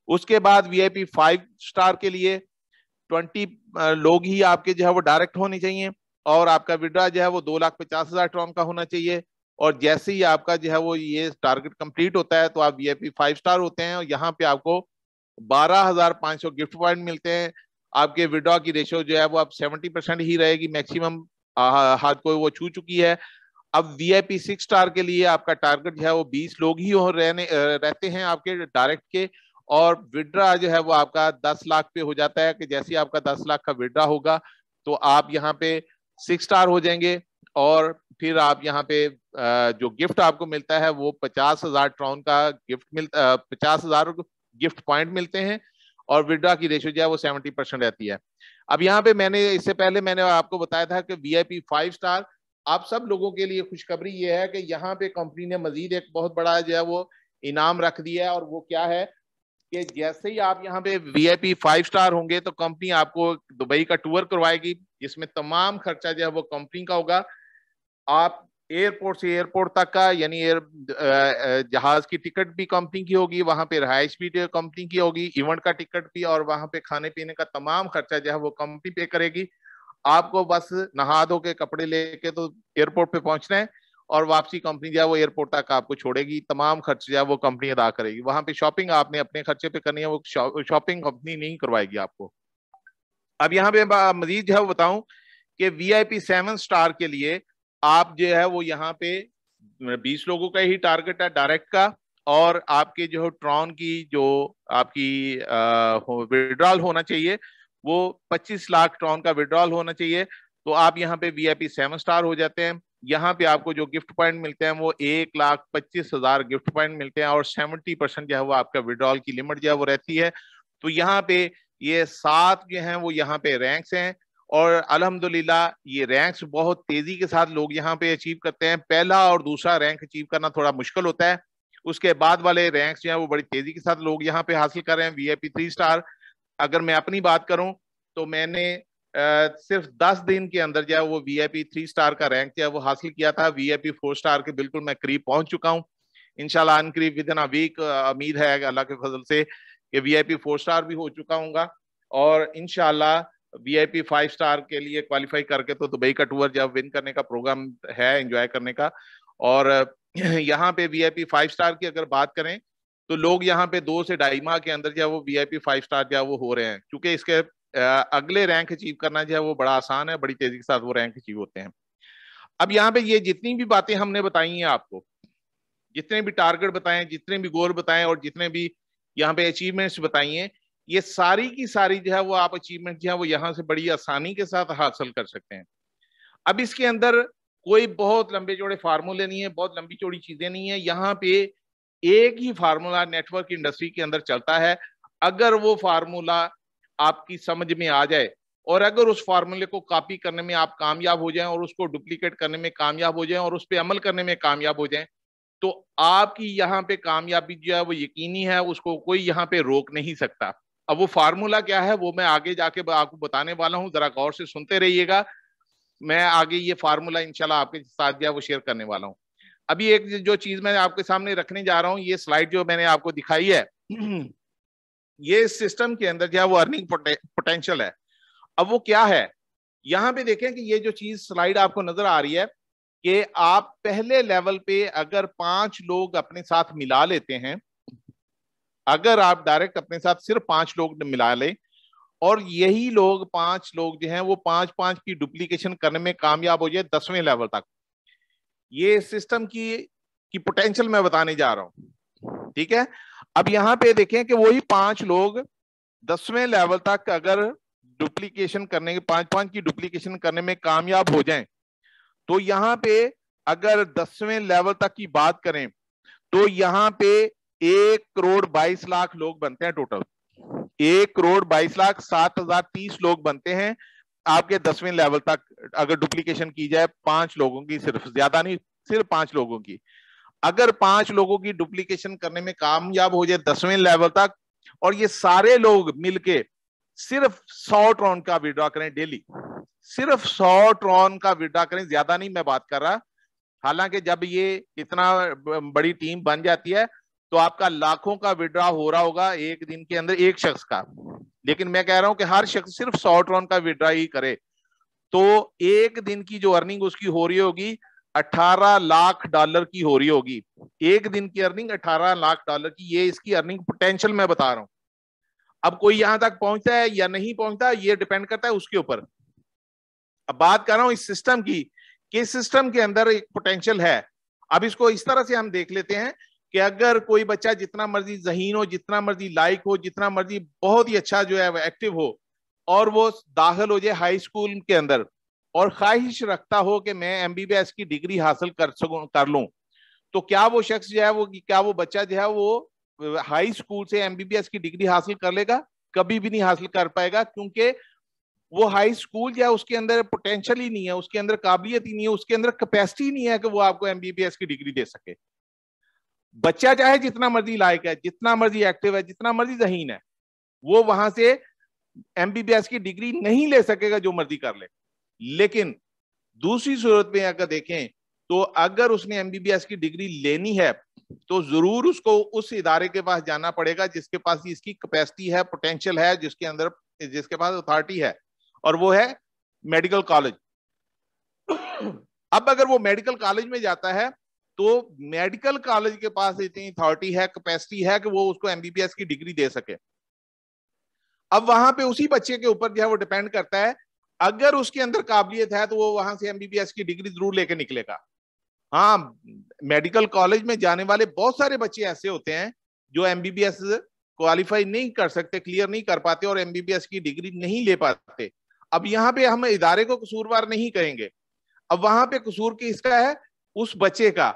उसके बाद वीआईपी 5 स्टार के लिए 20 लोग ही आपके जो है वो डायरेक्ट होने चाहिए और आपका विड्रॉ जो है वो 2,50,000 ट्रॉन का होना चाहिए। और जैसे ही आपका जो है वो ये टारगेट कंप्लीट होता है तो आप वीआईपी 5 स्टार होते हैं और यहाँ पे आपको 12,500 गिफ्ट पॉइंट मिलते हैं। आपके विड्रॉ की रेशियो जो है वो अब 70% ही रहेगी, मैक्सिमम हाथ को वो छू चुकी है। अब वीआईपी 6 स्टार के लिए आपका टारगेट जो है वो 20 लोग ही रहते हैं आपके डायरेक्ट के और विड्रॉ जो है वो आपका 10 लाख पे हो जाता है कि जैसे आपका 10 लाख का विड्रॉ होगा तो आप यहाँ पे 6 स्टार हो जाएंगे और फिर आप यहाँ पे जो गिफ्ट आपको मिलता है वो 50,000 ट्रॉन का गिफ्ट 50,000 गिफ्ट पॉइंट मिलते हैं और विड्रॉ की रेशियो जो है वो 70% रहती है। अब यहाँ पे मैंने इससे पहले मैंने आपको बताया था कि वीआईपी 5 स्टार आप सब लोगों के लिए खुशखबरी ये है कि यहाँ पे कंपनी ने मजीद एक बहुत बड़ा जो है वो इनाम रख दिया है और वो क्या है कि जैसे ही आप यहाँ पे वीआईपी 5 स्टार होंगे तो कंपनी आपको दुबई का टूर करवाएगी जिसमें तमाम खर्चा जो है वो कंपनी का होगा। आप एयरपोर्ट से एयरपोर्ट तक का, यानी जहाज की टिकट भी कंपनी की होगी, वहां पे रहायश भी कंपनी की होगी, इवेंट का टिकट भी, और वहां पे खाने पीने का तमाम खर्चा जो है वो कंपनी पे करेगी। आपको बस नहा धो के कपड़े लेके तो एयरपोर्ट पे पहुंचना है, और वापसी कंपनी जो है वो एयरपोर्ट तक आपको छोड़ेगी। तमाम खर्च जो है वो कंपनी अदा करेगी। वहां पे शॉपिंग आपने अपने खर्चे पे करनी है, वो शॉपिंग कंपनी नहीं करवाएगी आपको। अब यहाँ पे मजीद जो है बताऊं कि VIP 7 स्टार के लिए आप जो है वो यहाँ पे 20 लोगों का ही टारगेट है डायरेक्ट का, और आपके जो ट्रॉन की जो आपकी विड्रॉल होना चाहिए वो 25 लाख ट्रॉन का विड्रॉल होना चाहिए। तो आप यहाँ पे VIP 7 स्टार हो जाते हैं। यहाँ पे आपको जो गिफ्ट पॉइंट मिलते हैं वो 1,25,000 गिफ्ट पॉइंट मिलते हैं, और 70% जो है वो आपका विड्रॉल की लिमिट जो है वो रहती है। तो यहाँ पे ये 7 जो हैं वो यहाँ पे रैंक्स हैं, और अल्हम्दुलिल्लाह ये रैंक्स बहुत तेजी के साथ लोग यहाँ पे अचीव करते हैं। पहला और दूसरा रैंक अचीव करना थोड़ा मुश्किल होता है, उसके बाद वाले रैंक्स जो है वो बड़ी तेजी के साथ लोग यहाँ पे हासिल कर रहे हैं। VIP 3 स्टार, अगर मैं अपनी बात करूं तो मैंने सिर्फ 10 दिन के अंदर जो है वो VIP 3 स्टार का रैंक जो है वो हासिल किया था। VIP 4 स्टार के बिल्कुल मैं करीब पहुंच चुका हूं। इंशाल्लाह अन करीब विद इन अ वीक उम्मीद है अल्लाह के फजल से कि VIP 4 स्टार भी हो चुका हूँ, और इंशाल्लाह VIP 5 स्टार के लिए क्वालिफाई करके तो दुबई का टूर जब विन करने का प्रोग्राम है एंजॉय करने का। और यहाँ पे VIP 5 स्टार की अगर बात करें तो लोग यहाँ पे 2 से 2.5 माह के अंदर जो है वो VIP 5 स्टार जो है वो हो रहे हैं, क्योंकि इसके अगले रैंक अचीव करना जो है वो बड़ा आसान है, बड़ी तेजी के साथ वो रैंक अचीव होते हैं। अब यहाँ पे ये जितनी भी बातें हमने बताई हैं आपको, जितने भी टारगेट बताए, जितने भी गोल बताए, और जितने भी यहाँ पे अचीवमेंट्स बताई हैं, ये सारी की सारी जो है वो आप अचीवमेंट जो है वो यहाँ से बड़ी आसानी के साथ हासिल कर सकते हैं। अब इसके अंदर कोई बहुत लंबे चौड़े फार्मूले नहीं है, बहुत लंबी चौड़ी चीजें नहीं है। यहाँ पे एक ही फार्मूला नेटवर्क इंडस्ट्री के अंदर चलता है। अगर वो फार्मूला आपकी समझ में आ जाए, और अगर उस फार्मूले को कॉपी करने में आप कामयाब हो जाएं, और उसको डुप्लीकेट करने में कामयाब हो जाएं, और उस पर अमल करने में कामयाब हो जाएं, तो आपकी यहाँ पे कामयाबी जो है वो यकीनी है, उसको कोई यहाँ पे रोक नहीं सकता। अब वो फार्मूला क्या है वो मैं आगे जाके आपको बताने वाला हूँ, जरा गौर से सुनते रहिएगा। मैं आगे ये फार्मूला इंशाल्लाह आपके साथ जो है वो शेयर करने वाला हूँ। अभी एक जो चीज मैं आपके सामने रखने जा रहा हूँ, ये स्लाइड जो मैंने आपको दिखाई है, ये सिस्टम के अंदर जो है वो अर्निंग पोटेंशियल है। अब वो क्या है, यहाँ पे देखें कि ये जो चीज स्लाइड आपको नजर आ रही है कि आप पहले लेवल पे अगर 5 लोग अपने साथ मिला लेते हैं, अगर आप डायरेक्ट अपने साथ सिर्फ 5 लोग मिला लें, और यही लोग 5 लोग जो हैं वो 5-5 की डुप्लीकेशन करने में कामयाब हो जाए 10वें लेवल तक, ये सिस्टम की पोटेंशियल मैं बताने जा रहा हूं। ठीक है, अब यहां पे देखें कि वही 5 लोग 10वें लेवल तक अगर डुप्लीकेशन करने के 5-5 की डुप्लीकेशन करने में कामयाब हो जाएं, तो यहां पे अगर 10वें लेवल तक की बात करें तो यहां पे 1,22,00,000 लोग बनते हैं टोटल। 1,22,07,030 लोग बनते हैं आपके 10वें लेवल तक अगर डुप्लीकेशन की जाए 5 लोगों की, सिर्फ, ज्यादा नहीं, सिर्फ 5 लोगों की। अगर 5 लोगों की डुप्लीकेशन करने में कामयाब हो जाए 10वें लेवल तक, और ये सारे लोग मिलके सिर्फ 100 ट्रॉन का विड्रॉ करें डेली, सिर्फ 100 ट्रॉन का विड्रॉ करें, ज्यादा नहीं मैं बात कर रहा। हालांकि जब ये इतना बड़ी टीम बन जाती है तो आपका लाखों का विड्रॉ हो रहा होगा एक दिन के अंदर एक शख्स का, लेकिन मैं कह रहा हूं कि हर शख्स सिर्फ 100 ट्रॉन का विड्रॉ ही करे तो एक दिन की जो अर्निंग उसकी हो रही होगी 18 लाख डॉलर की हो रही होगी। एक दिन की अर्निंग 18 लाख डॉलर की, ये इसकी अर्निंग पोटेंशियल मैं बता रहा हूं। अब कोई यहां तक पहुंचता है या नहीं पहुंचता ये डिपेंड करता है उसके ऊपर। अब बात कर रहा हूं इस सिस्टम की, कि सिस्टम के अंदर एक पोटेंशियल है। अब इसको इस तरह से हम देख लेते हैं कि अगर कोई बच्चा जितना मर्जी ज़हीन हो, जितना मर्जी लाइक हो, जितना मर्जी बहुत ही अच्छा जो है एक्टिव हो, और वो दाखिल हो जाए हाई स्कूल के अंदर, और ख्वाहिश रखता हो कि मैं MBBS की डिग्री हासिल कर लूं, तो क्या वो शख्स जो है वो, क्या वो बच्चा जो है वो हाई स्कूल से MBBS की डिग्री हासिल कर लेगा? कभी भी नहीं हासिल कर पाएगा, क्योंकि वो हाई स्कूल जो है उसके अंदर पोटेंशियल ही नहीं है, उसके अंदर काबिलियत ही नहीं है, उसके अंदर कैपेसिटी नहीं है कि वो आपको MBBS की डिग्री दे सके। बच्चा चाहे जितना मर्जी लायक है, जितना मर्जी एक्टिव है, जितना मर्जी ज़हीन है, वो वहां से MBBS की डिग्री नहीं ले सकेगा जो मर्जी कर ले। लेकिन दूसरी सूरत में अगर देखें तो अगर उसने एमबीबीएस की डिग्री लेनी है तो जरूर उसको उस इदारे के पास जाना पड़ेगा जिसके पास इसकी कैपेसिटी है, पोटेंशियल है, जिसके पास अथॉरिटी है, और वो है मेडिकल कॉलेज। अब अगर वो मेडिकल कॉलेज में जाता है तो मेडिकल कॉलेज के पास इतनी अथॉरिटी है, कैपेसिटी है कि वो उसको एमबीबीएस की डिग्री दे सके। अब वहां पे उसी बच्चे के ऊपर जो है वो डिपेंड करता है, अगर उसके अंदर काबिलियत है तो वो वहां से एमबीबीएस की डिग्री जरूर लेके निकलेगा। हाँ, मेडिकल कॉलेज में जाने वाले बहुत सारे बच्चे ऐसे होते हैं जो एमबीबीएस क्वालिफाई नहीं कर सकते, क्लियर नहीं कर पाते और एमबीबीएस की डिग्री नहीं ले पाते। अब यहाँ पे हम इदारे को कसूरवार नहीं कहेंगे, अब वहां पे कसूर किसका है? उस बच्चे का,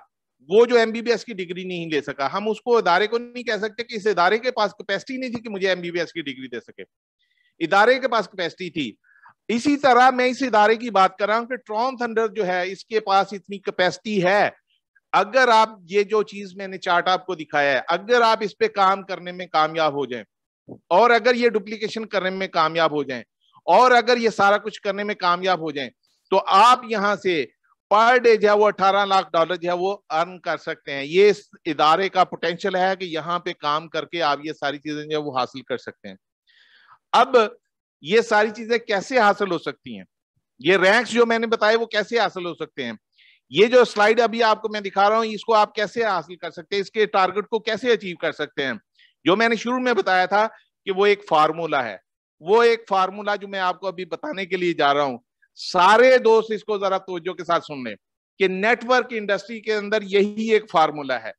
वो जो एमबीबीएस की डिग्री नहीं ले सका। हम उसको इदारे को नहीं कह सकते कि इस इदारे के पास कैपेसिटी नहीं थी कि मुझे एमबीबीएस की डिग्री दे सके, इदारे के पास कैपेसिटी थी। इसी तरह मैं इस इदारे की बात कर रहा हूं कि ट्रॉन थंडर जो है इसके पास इतनी कैपेसिटी है, अगर आप ये जो चीज मैंने चार्ट आपको दिखाया है, अगर आप इस पे काम करने में कामयाब हो जाएं और अगर ये डुप्लीकेशन करने में कामयाब हो जाएं और अगर ये सारा कुछ करने में कामयाब हो जाएं, तो आप यहां से पर डे जो है वो $18 लाख जो है वो अर्न कर सकते हैं। ये इस इदारे का पोटेंशियल है कि यहाँ पे काम करके आप ये सारी चीजें जो है वो हासिल कर सकते हैं। अब ये सारी चीजें कैसे हासिल हो सकती हैं, ये रैंक्स जो मैंने बताए वो कैसे हासिल हो सकते हैं, ये जो स्लाइड अभी आपको मैं दिखा रहा हूं इसको आप कैसे हासिल कर सकते हैं, इसके टारगेट को कैसे अचीव कर सकते हैं। जो मैंने शुरू में बताया था कि वो एक फार्मूला है, वो एक फार्मूला जो मैं आपको अभी बताने के लिए जा रहा हूं, सारे दोस्त इसको जरा तवज्जो के साथ सुन लें कि नेटवर्क इंडस्ट्री के अंदर यही एक फार्मूला है।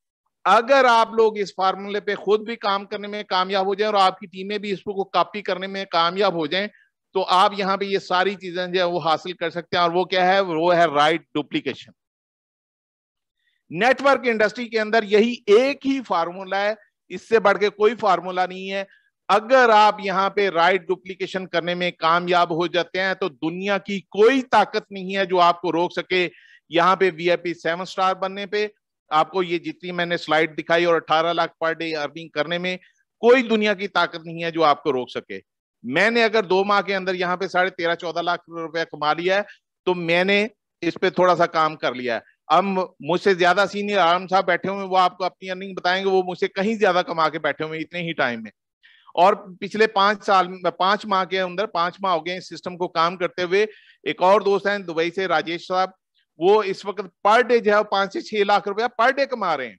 अगर आप लोग इस फार्मूले पे खुद भी काम करने में कामयाब हो जाएं और आपकी टीमें भी इसको कॉपी करने में कामयाब हो जाएं, तो आप यहाँ पे ये सारी चीजें जो है वो हासिल कर सकते हैं। और वो क्या है? वो है राइट डुप्लीकेशन। नेटवर्क इंडस्ट्री के अंदर यही एक ही फार्मूला है, इससे बढ़ के कोई फार्मूला नहीं है। अगर आप यहाँ पे राइट डुप्लीकेशन करने में कामयाब हो जाते हैं तो दुनिया की कोई ताकत नहीं है जो आपको रोक सके यहाँ पे वीआईपी 7 स्टार बनने पे। आपको ये जितनी मैंने स्लाइड दिखाई और 18 लाख पर डे अर्निंग करने में कोई दुनिया की ताकत नहीं है जो आपको रोक सके। मैंने अगर 2 माह के अंदर यहाँ पे 13.5-14 लाख रुपया कमा लिया है तो मैंने इस पे थोड़ा सा काम कर लिया है। अब मुझसे ज्यादा सीनियर आलम साहब बैठे हुए, वो आपको अपनी अर्निंग बताएंगे, वो मुझसे कहीं ज्यादा कमा के बैठे हुए इतने ही टाइम में। और पिछले 5 माह के अंदर 5 माह हो गए इस सिस्टम को काम करते हुए। एक और दोस्त हैं दुबई से, राजेश साहब, वो इस वक्त पर डे जो है 5 से 6 लाख रुपया पर डे कमा रहे हैं।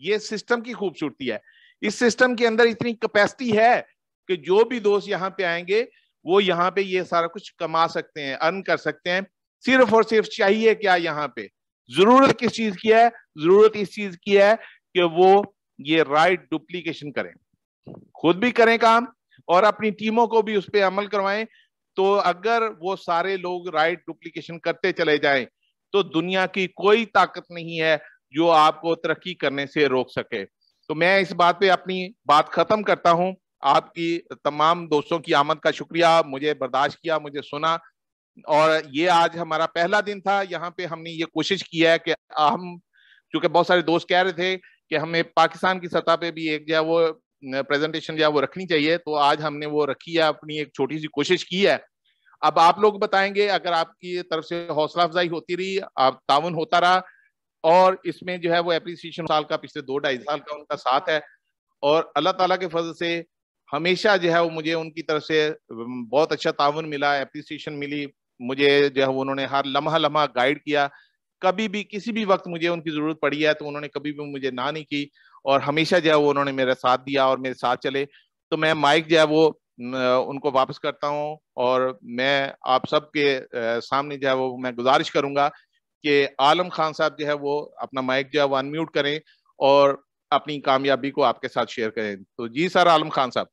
ये सिस्टम की खूबसूरती है। इस सिस्टम के अंदर इतनी कैपेसिटी है कि जो भी दोस्त यहाँ पे आएंगे वो यहाँ पे ये सारा कुछ कमा सकते हैं, अर्न कर सकते हैं। सिर्फ और सिर्फ चाहिए क्या यहाँ पे? जरूरत किस चीज की है? जरूरत इस चीज की है कि वो ये राइट डुप्लीकेशन करें, खुद भी करें काम और अपनी टीमों को भी उस पर अमल करवाएं। तो अगर वो सारे लोग राइट डुप्लीकेशन करते चले जाएं तो दुनिया की कोई ताकत नहीं है जो आपको तरक्की करने से रोक सके। तो मैं इस बात पे अपनी बात खत्म करता हूं। आपकी तमाम दोस्तों की आमद का शुक्रिया, मुझे बर्दाश्त किया, मुझे सुना। और ये आज हमारा पहला दिन था, यहाँ पे हमने ये कोशिश की है कि हम, चूंकि बहुत सारे दोस्त कह रहे थे कि हमें पाकिस्तान की सतह पे भी एक जो है वो प्रेजेंटेशन जो है वो रखनी चाहिए, तो आज हमने वो रखी है, अपनी एक छोटी सी कोशिश की है। अब आप लोग बताएंगे, अगर आपकी तरफ से हौसला अफजाई होती रही, आप ताउन होता रहा, और इसमें जो है वो एप्रिसिएशन साल का, पिछले 2-2.5 साल का उनका साथ है, और अल्लाह ताला के फजल से हमेशा जो है वो मुझे उनकी तरफ से बहुत अच्छा ताउन मिला, एप्रिसिएशन मिली मुझे, जो है उन्होंने हर लम्हा लम्हा गाइड किया। कभी भी किसी भी वक्त मुझे उनकी जरूरत पड़ी है तो उन्होंने कभी भी मुझे ना नहीं की, और हमेशा जो है वो उन्होंने मेरा साथ दिया और मेरे साथ चले। तो मैं माइक जो है वो उनको वापस करता हूँ, और मैं आप सबके सामने जो है वो मैं गुजारिश करूंगा कि आलम खान साहब जो है वो अपना माइक जो है वो अनम्यूट करें और अपनी कामयाबी को आपके साथ शेयर करें। तो जी सर, आलम खान साहब।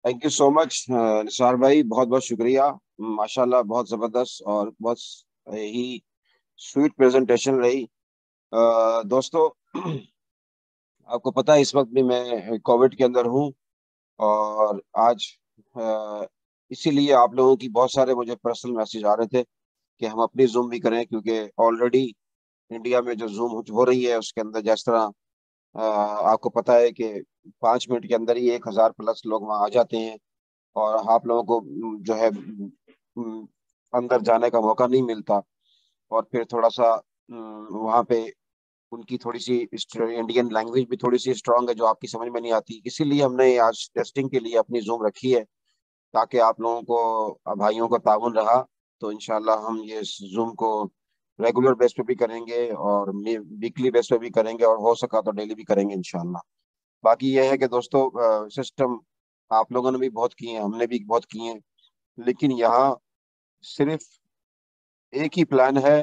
Thank you so much Nisar भाई, बहुत बहुत शुक्रिया। माशाल्लाह बहुत ज़बरदस्त और बहुत ही स्वीट प्रेजेंटेशन रही। दोस्तों, आपको पता है इस वक्त भी मैं कोविड के अंदर हूँ, और आज अ, इसीलिए आप लोगों की बहुत सारे मुझे पर्सनल मैसेज आ रहे थे कि हम अपनी जूम भी करें, क्योंकि ऑलरेडी इंडिया में जो जूम हो रही है उसके अंदर जिस तरह आपको पता है कि 5 मिनट के अंदर ही 1,000 प्लस लोग वहाँ आ जाते हैं, और आप लोगों को जो है अंदर जाने का मौका नहीं मिलता, और फिर थोड़ा सा वहाँ पे उनकी थोड़ी सी इंडियन लैंग्वेज भी थोड़ी सी स्ट्रांग है जो आपकी समझ में नहीं आती। इसीलिए हमने आज टेस्टिंग के लिए अपनी जूम रखी है, ताकि आप लोगों को, भाइयों को ताउन रहा। तो इंशाल्लाह हम ये जूम को रेगुलर बेस पे भी करेंगे और वीकली बेस पे भी करेंगे, और हो सका तो डेली भी करेंगे इंशाल्लाह। बाकी ये है कि दोस्तों, सिस्टम आप लोगों ने भी बहुत किए हैं, हमने भी बहुत किए हैं, लेकिन यहाँ सिर्फ एक ही प्लान है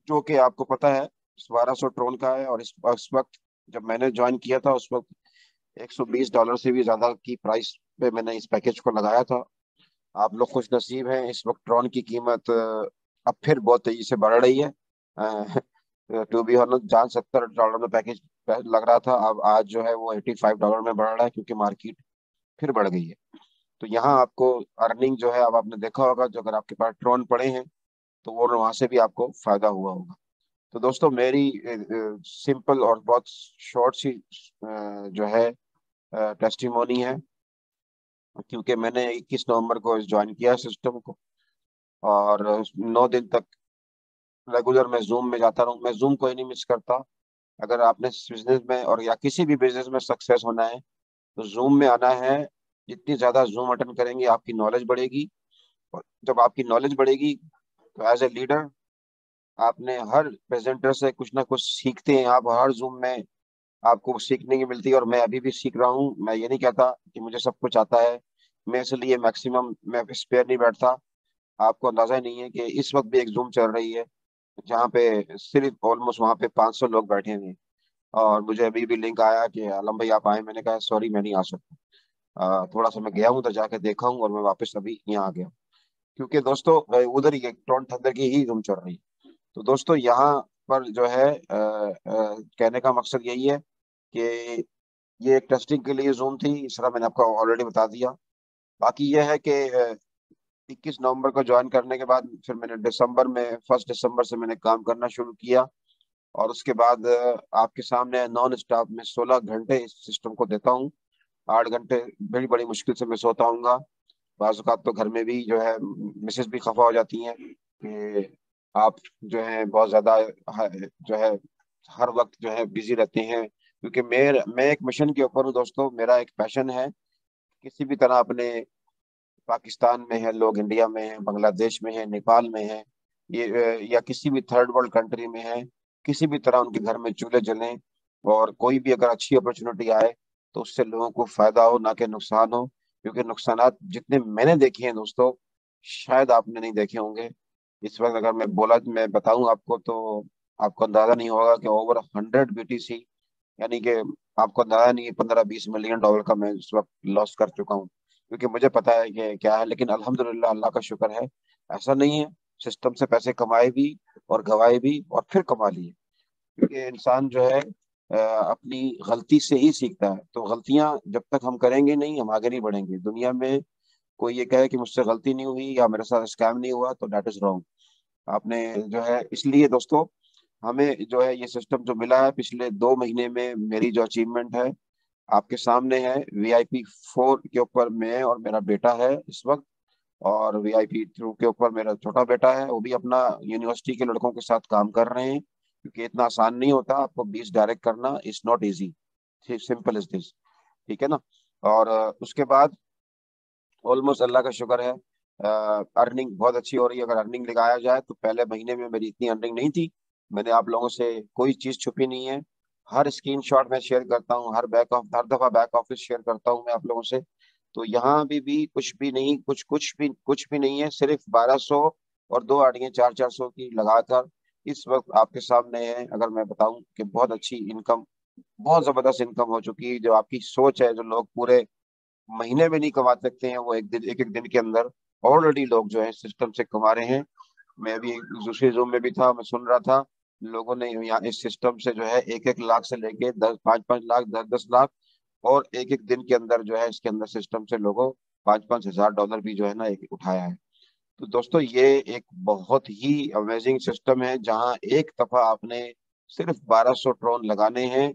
जो कि आपको पता है 1200 ट्रोन का है। और इस वक्त जब मैंने ज्वाइन किया था उस वक्त $120 से भी ज्यादा की प्राइस पे मैंने इस पैकेज को लगाया था। आप लोग खुश नसीब हैं, इस वक्त ट्रॉन की कीमत अब फिर बहुत तेजी से बढ़ रही है। टू बी ऑनेस्ट, जहाँ $70 में पैकेज लग रहा था, अब आज जो है वो $85 में बढ़ रहा है, क्योंकि मार्केट फिर बढ़ गई है। तो यहाँ आपको अर्निंग जो है, अब आपने देखा होगा, जो अगर आपके पास ट्रॉन पड़े हैं तो वो वहां से भी आपको फायदा हुआ होगा। तो दोस्तों, मेरी सिंपल और बहुत शॉर्ट सी जो है टेस्टिमोनी है, क्योंकि मैंने 21 नवंबर को ज्वाइन किया सिस्टम को, और 9 दिन तक रेगुलर मैं जूम में जाता रहूँ। मैं जूम को ही नहीं मिस करता। अगर आपने बिजनेस में और या किसी भी बिजनेस में सक्सेस होना है तो जूम में आना है। जितनी ज्यादा जूम अटेंड करेंगे आपकी नॉलेज बढ़ेगी, और जब आपकी नॉलेज बढ़ेगी तो एज ए लीडर आपने हर प्रेजेंटर से कुछ ना कुछ सीखते हैं। आप हर जूम में आपको सीखने की मिलती है, और मैं अभी भी सीख रहा हूँ। मैं ये नहीं कहता कि मुझे सब कुछ आता है, मैं इसलिए मैक्सिमम मैं स्पेयर नहीं बैठता। आपको अंदाजा ही नहीं है कि इस वक्त भी एक जूम चल रही है जहाँ पे सिर्फ ऑलमोस्ट वहाँ पे 500 लोग बैठे हैं, और मुझे अभी भी लिंक आया कि आलम भाई आप आए। मैंने कहा सॉरी मैं नहीं आ सकता। थोड़ा सा मैं गया हूँ तो जाके देखा हूँ, और मैं वापस अभी यहाँ आ गया, क्योंकि दोस्तों उधर ही एक टोन थंडर की ही जूम चल रही है। तो दोस्तों यहाँ पर जो है कहने का मकसद यही है कि ये एक टेस्टिंग के लिए जूम थी, इस तरह मैंने आपको ऑलरेडी बता दिया। बाकी यह है कि 21 नवंबर को ज्वाइन करने के बाद फिर मैंने दिसंबर में 1 दिसंबर से मैंने काम करना शुरू किया, और उसके बाद आपके सामने नॉन स्टॉप में 16 घंटे इस सिस्टम को देता हूँ। 8 घंटे बड़ी बड़ी मुश्किल से मैं सोता हूँगा। बाज़ औक़ात तो घर में भी जो है मिसेस भी खफा हो जाती हैं कि आप जो है बहुत ज्यादा जो है हर वक्त जो है बिजी रहते हैं, क्योंकि मैं एक मिशन के ऊपर हूँ दोस्तों। मेरा एक पैशन है, किसी भी तरह अपने पाकिस्तान में है लोग, इंडिया में है, बांग्लादेश में है, नेपाल में है, ये या किसी भी थर्ड वर्ल्ड कंट्री में है, किसी भी तरह उनके घर में चूल्हे जलें, और कोई भी अगर अच्छी अपॉर्चुनिटी आए तो उससे लोगों को फायदा हो, ना कि नुकसान हो। क्योंकि नुकसानात जितने मैंने देखे हैं दोस्तों, शायद आपने नहीं देखे होंगे। इस वक्त अगर मैं बताऊं आपको तो आपको अंदाजा नहीं होगा कि ओवर 100 BTC, यानी कि आपको अंदाजा नहीं है, $15-20 मिलियन का मैं इस वक्त लॉस कर चुका हूँ। क्योंकि मुझे पता है कि क्या है, लेकिन अल्हम्दुलिल्लाह अल्लाह का शुक्र है, ऐसा नहीं है। सिस्टम से पैसे कमाए भी और गवाए भी और फिर कमा लिए, क्योंकि इंसान जो है अपनी गलती से ही सीखता है। तो गलतियां जब तक हम करेंगे नहीं, हम आगे नहीं बढ़ेंगे। दुनिया में कोई ये कहे कि मुझसे गलती नहीं हुई या मेरे साथ स्कैम नहीं हुआ, तो दैट इज रॉन्ग। आपने जो है, इसलिए दोस्तों हमें जो है ये सिस्टम जो मिला है पिछले 2 महीने में, मेरी जो अचीवमेंट है आपके सामने है। VIP 4 के ऊपर मैं और मेरा बेटा है इस वक्त, और VIP 2 के ऊपर मेरा छोटा बेटा है। वो भी अपना यूनिवर्सिटी के लड़कों के साथ काम कर रहे हैं, क्योंकि इतना आसान नहीं होता आपको 20 डायरेक्ट करना। It's not easy, simple is this, ठीक है ना। और उसके बाद ऑलमोस्ट अल्लाह का शुक्र है, अर्निंग बहुत अच्छी हो रही है। अगर अर्निंग लगाया जाए तो पहले महीने में मेरी इतनी अर्निंग नहीं थी। मैंने आप लोगों से कोई चीज छुपी नहीं है, हर स्क्रीनशॉट मैं शेयर करता हूँ, हर दफा बैक ऑफिस शेयर करता हूँ मैं आप लोगों से। तो यहाँ भी कुछ भी नहीं, कुछ भी नहीं है, सिर्फ 1200 और 2 आड़ियाँ 400 की लगाकर इस वक्त आपके सामने है। अगर मैं बताऊं कि बहुत अच्छी इनकम, बहुत जबरदस्त इनकम हो चुकी है। जो आपकी सोच है, जो लोग पूरे महीने में नहीं कमा सकते हैं, वो एक एक दिन के अंदर ऑलरेडी लोग जो है सिस्टम से कमा रहे हैं। मैं अभी दूसरी जूम में भी था, मैं सुन रहा था, लोगों ने यहाँ इस सिस्टम से जो है 1-1 लाख से लेके 10-5-5 लाख, 10-10 लाख, और एक एक दिन के अंदर जो है इसके अंदर सिस्टम से लोगों 5-5 हज़ार डॉलर भी जो है ना एक उठाया है। तो दोस्तों ये एक बहुत ही अमेजिंग सिस्टम है, जहाँ एक दफा आपने सिर्फ 1200 ट्रोन लगाने हैं।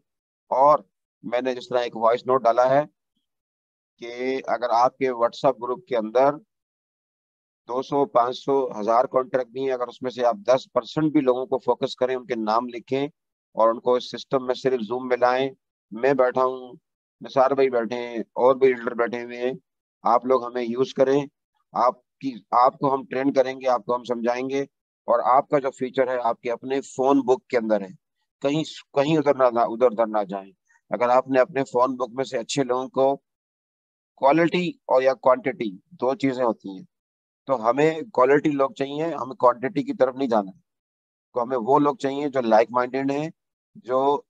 और मैंने जिस तरह एक वॉइस नोट डाला है कि अगर आपके व्हाट्सएप ग्रुप के अंदर 200, 500, 1000 कॉन्ट्रैक्ट भी हैं। अगर उसमें से आप 10% भी लोगों को फोकस करें, उनके नाम लिखें और उनको इस सिस्टम में सिर्फ जूम में लाएं। मैं बैठा हूँ, निसार भाई बैठे हैं, और भी लीडर बैठे हुए हैं। आप लोग हमें यूज करें। आपकी आपको हम ट्रेन करेंगे, आपको हम समझाएंगे। और आपका जो फ्यूचर है आपके अपने फोन बुक के अंदर है। कहीं कहीं उधर उधर ना जाए। अगर आपने अपने फोन बुक में से अच्छे लोगों को, क्वालिटी और या क्वांटिटी, दो चीजें होती हैं। तो हमें क्वालिटी लोग चाहिए, हमें क्वांटिटी की तरफ नहीं जाना है। तो हमें वो लोग चाहिए जो लाइक माइंडेड हैं, जो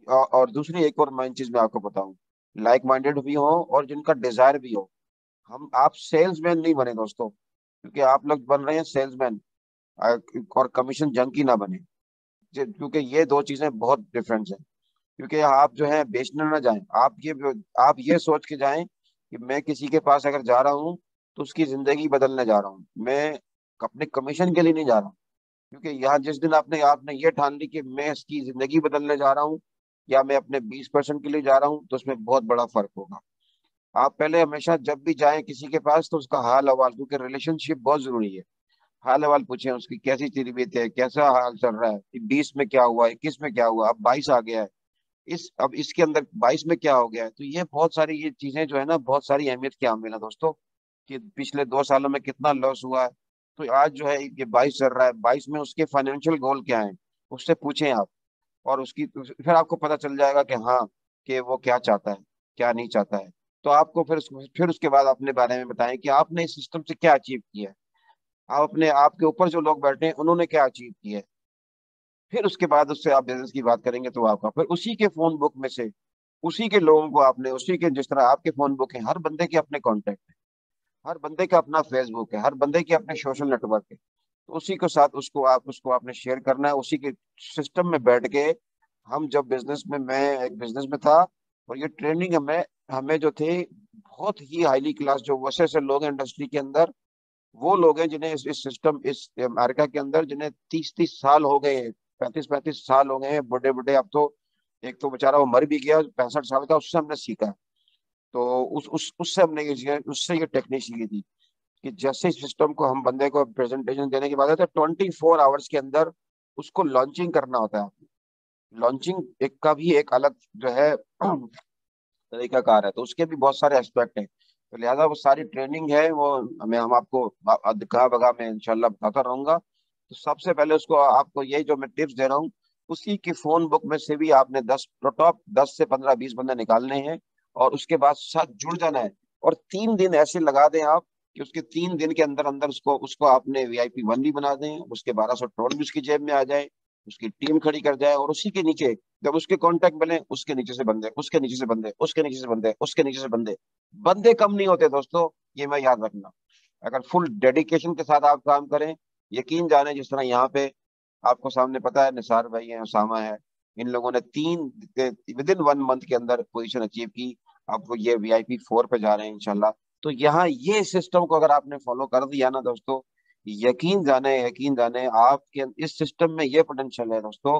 और दूसरी एक और मेन चीज मैं आपको बताऊं, लाइक माइंडेड भी हो और जिनका डिजायर भी हो। हम आप सेल्समैन नहीं बने दोस्तों, क्योंकि आप लोग बन रहे हैं सेल्समैन, और कमीशन जंकी ना बने। क्योंकि ये दो चीजें बहुत डिफरेंस है। क्योंकि आप जो है बेचने ना जाएं, आप ये सोच के जाएं कि मैं किसी के पास अगर जा रहा हूं तो उसकी जिंदगी बदलने जा रहा हूं, मैं अपने कमीशन के लिए नहीं जा रहा हूं। क्योंकि यहाँ जिस दिन आपने आपने ये ठान ली कि मैं इसकी जिंदगी बदलने जा रहा हूँ, या मैं अपने 20% के लिए जा रहा हूँ, तो उसमें बहुत बड़ा फर्क होगा। आप पहले हमेशा जब भी जाएं किसी के पास तो उसका हाल हवाल, क्योंकि रिलेशनशिप बहुत जरूरी है। हाल हवाल पूछें, उसकी कैसी तबीयत है, कैसा हाल चल रहा है, 20 में क्या हुआ, 21 में क्या हुआ, अब 22 आ गया है, अब इसके अंदर 22 में क्या हो गया है। तो ये बहुत सारी ये चीजें जो है ना, बहुत सारी अहमियत की हामिल है दोस्तों, कि पिछले 2 सालों में कितना लॉस हुआ है। तो आज जो है ये 22 चल रहा है, 22 में उसके फाइनेंशियल गोल क्या है, उससे पूछें आप। और उसकी फिर आपको पता चल जाएगा कि हाँ, कि वो क्या चाहता है, क्या नहीं चाहता है। तो आपको फिर उसके बाद अपने बारे में बताएं कि आपने इस सिस्टम से क्या अचीव किया है। आप अपने आपके ऊपर जो लोग बैठे हैं उन्होंने क्या अचीव किया है। फिर उसके बाद उससे आप बिजनेस की बात करेंगे तो आपका फिर उसी के फोन बुक में से, उसी के लोगों को आपने, उसी के जिस तरह आपके फोन बुक है, हर बंदे के अपने कॉन्टेक्ट है, हर बंदे का अपना फेसबुक है, हर बंदे के अपने सोशल नेटवर्क है। तो उसी के साथ उसको आपने शेयर करना है, उसी के सिस्टम में बैठ के। हम जब बिजनेस में, मैं एक बिजनेस में था, और ये ट्रेनिंग हमें हमें जो थे, बहुत ही हाईली क्लास जो वैसे ऐसे लोग हैं इंडस्ट्री के अंदर, वो लोग हैं जिन्हें इस सिस्टम, इस अमेरिका के अंदर जिन्हें 30-30 साल हो गए हैं, 35-35 साल हो गए हैं, बड़े बड़े। अब तो एक तो बेचारा वो मर भी गया 65 साल का, उससे हमने सीखा। तो उससे हमने ये सीखा, उससे ये टेक्निक सीखी थी कि जैसे सिस्टम को हम बंदे को प्रेजेंटेशन देने के बाद, तो 24 आवर्स के अंदर उसको लॉन्चिंग करना होता है। लॉन्चिंग एक का भी एक अलग जो है तरीकाकार है, तो उसके भी बहुत सारे एस्पेक्ट हैं। तो लिहाजा वो सारी ट्रेनिंग है, वो हमें हम आपको दिखा बगा मैं इंशाल्लाह बताता रहूंगा। तो सबसे पहले उसको आपको यही जो मैं टिप्स दे रहा हूँ, उसी की फोन बुक में से भी आपने 10 से 15 20 बंदे निकालने हैं, और उसके बाद साथ जुड़ जाना है। और 3 दिन ऐसे लगा दें आप कि उसके 3 दिन के अंदर अंदर उसको उसको आपने VIP 1 भी बना दें, उसके 1200 टोल भी उसकी जेब में आ जाए, उसकी टीम खड़ी कर जाए, और उसी के नीचे जब उसके कांटेक्ट मिले, उसके नीचे से बंदे, उसके नीचे से बंदे, उसके नीचे से बंदे, उसके नीचे से बंदे। बंदे कम नहीं होते दोस्तों, ये मैं याद रखना। अगर फुल डेडिकेशन के साथ आप काम करें, यकीन जाने, जिस तरह यहाँ पे आपको सामने पता है निसार भाई है, उसामा है, इन लोगों ने विद इन 1 मंथ के अंदर पोजीशन अचीव की। अब वो ये VIP 4 पे जा रहे हैं इंशाल्लाह। तो यहाँ ये सिस्टम को अगर आपने फॉलो कर दिया ना दोस्तों, यकीन जाने आपके इस सिस्टम में ये पोटेंशियल है दोस्तों।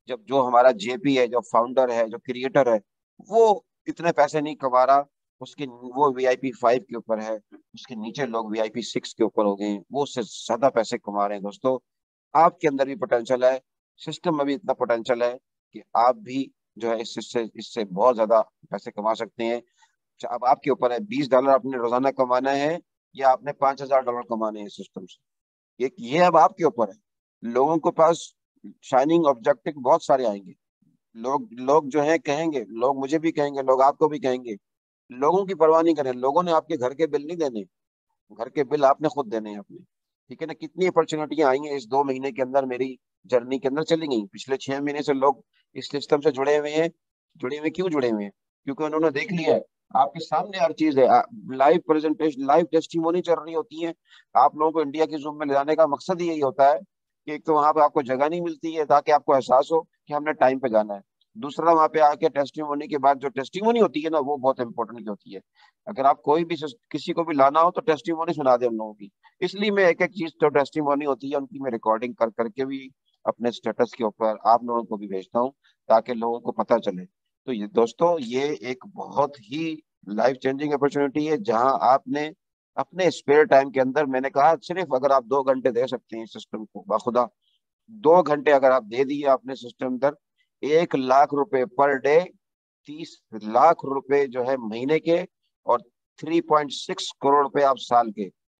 जब जो हमारा JP है, जो फाउंडर है, जो क्रिएटर है, वो इतने पैसे नहीं कमा रहा, उसके वो VIP 5 के ऊपर है, उसके नीचे लोग VIP 6 के ऊपर हो गए हैं, वो उससे ज्यादा पैसे कमा रहे हैं दोस्तों। आपके अंदर भी पोटेंशियल है, सिस्टम में भी इतना पोटेंशियल है कि आप भी जो है इससे इससे बहुत ज्यादा पैसे कमा सकते हैं। अच्छा, अब आपके ऊपर है, $20 आपने रोजाना कमाना है, या आपने $5000 कमाने हैं सिस्टम से। ये अब आपके ऊपर है। लोगों के पास शाइनिंग ऑब्जेक्टिव बहुत सारे आएंगे। लोग लोग जो है कहेंगे, लोग मुझे भी कहेंगे, लोग आपको भी कहेंगे। लोगों की परवाह नहीं करें, लोगों ने आपके घर के बिल नहीं देने, घर के बिल आपने खुद देने हैं अपने। ठीक है ना। कितनी अपॉर्चुनिटियां आई हैं इस 2 महीने के अंदर, मेरी जर्नी के अंदर चली गई। पिछले 6 महीने से लोग इस सिस्टम से जुड़े हुए हैं। जुड़े हुए क्यों जुड़े हुए हैं? क्योंकि उन्होंने देख लिया है, आपके सामने हर चीज है। लाइव प्रेजेंटेशन, लाइव टेस्टिमोनी चल रही होती है। आप लोगों को इंडिया की जूम में ले जाने का मकसद ही यही होता है कि एक तो वहां पे आपको जगह नहीं मिलती है, ताकि आपको एहसास हो कि हमने टाइम पे जाना है। दूसरा, वहां पे आके टेस्टिमोनी के बाद जो टेस्टिमोनी होती है ना, वो बहुत इंपॉर्टेंट होती है। अगर आप कोई भी किसी को भी लाना हो तो टेस्टिमोनी सुना दे उन लोगों की। इसलिए मैं एक एक चीज जो टेस्टिमोनी होती है उनकी मैं रिकॉर्डिंग कर करके भी अपने स्टेटस के ऊपर आप लोगों को भी भेजता हूँ, ताकि लोगों को पता चले। तो ये दोस्तों, ये एक बहुत ही लाइफ चेंजिंग अपॉर्चुनिटी है, जहां आपने अपने स्पेयर टाइम के अंदर, मैंने कहा सिर्फ अगर आप 2 घंटे दे सकते हैं सिस्टम को, बाखुदा 2 घंटे अगर आप दे दिए आपने सिस्टम अंदर, 1 लाख रुपए पर डे, 30 लाख रुपए जो है महीने के, और 3.6 करोड़ रुपए आप साल के,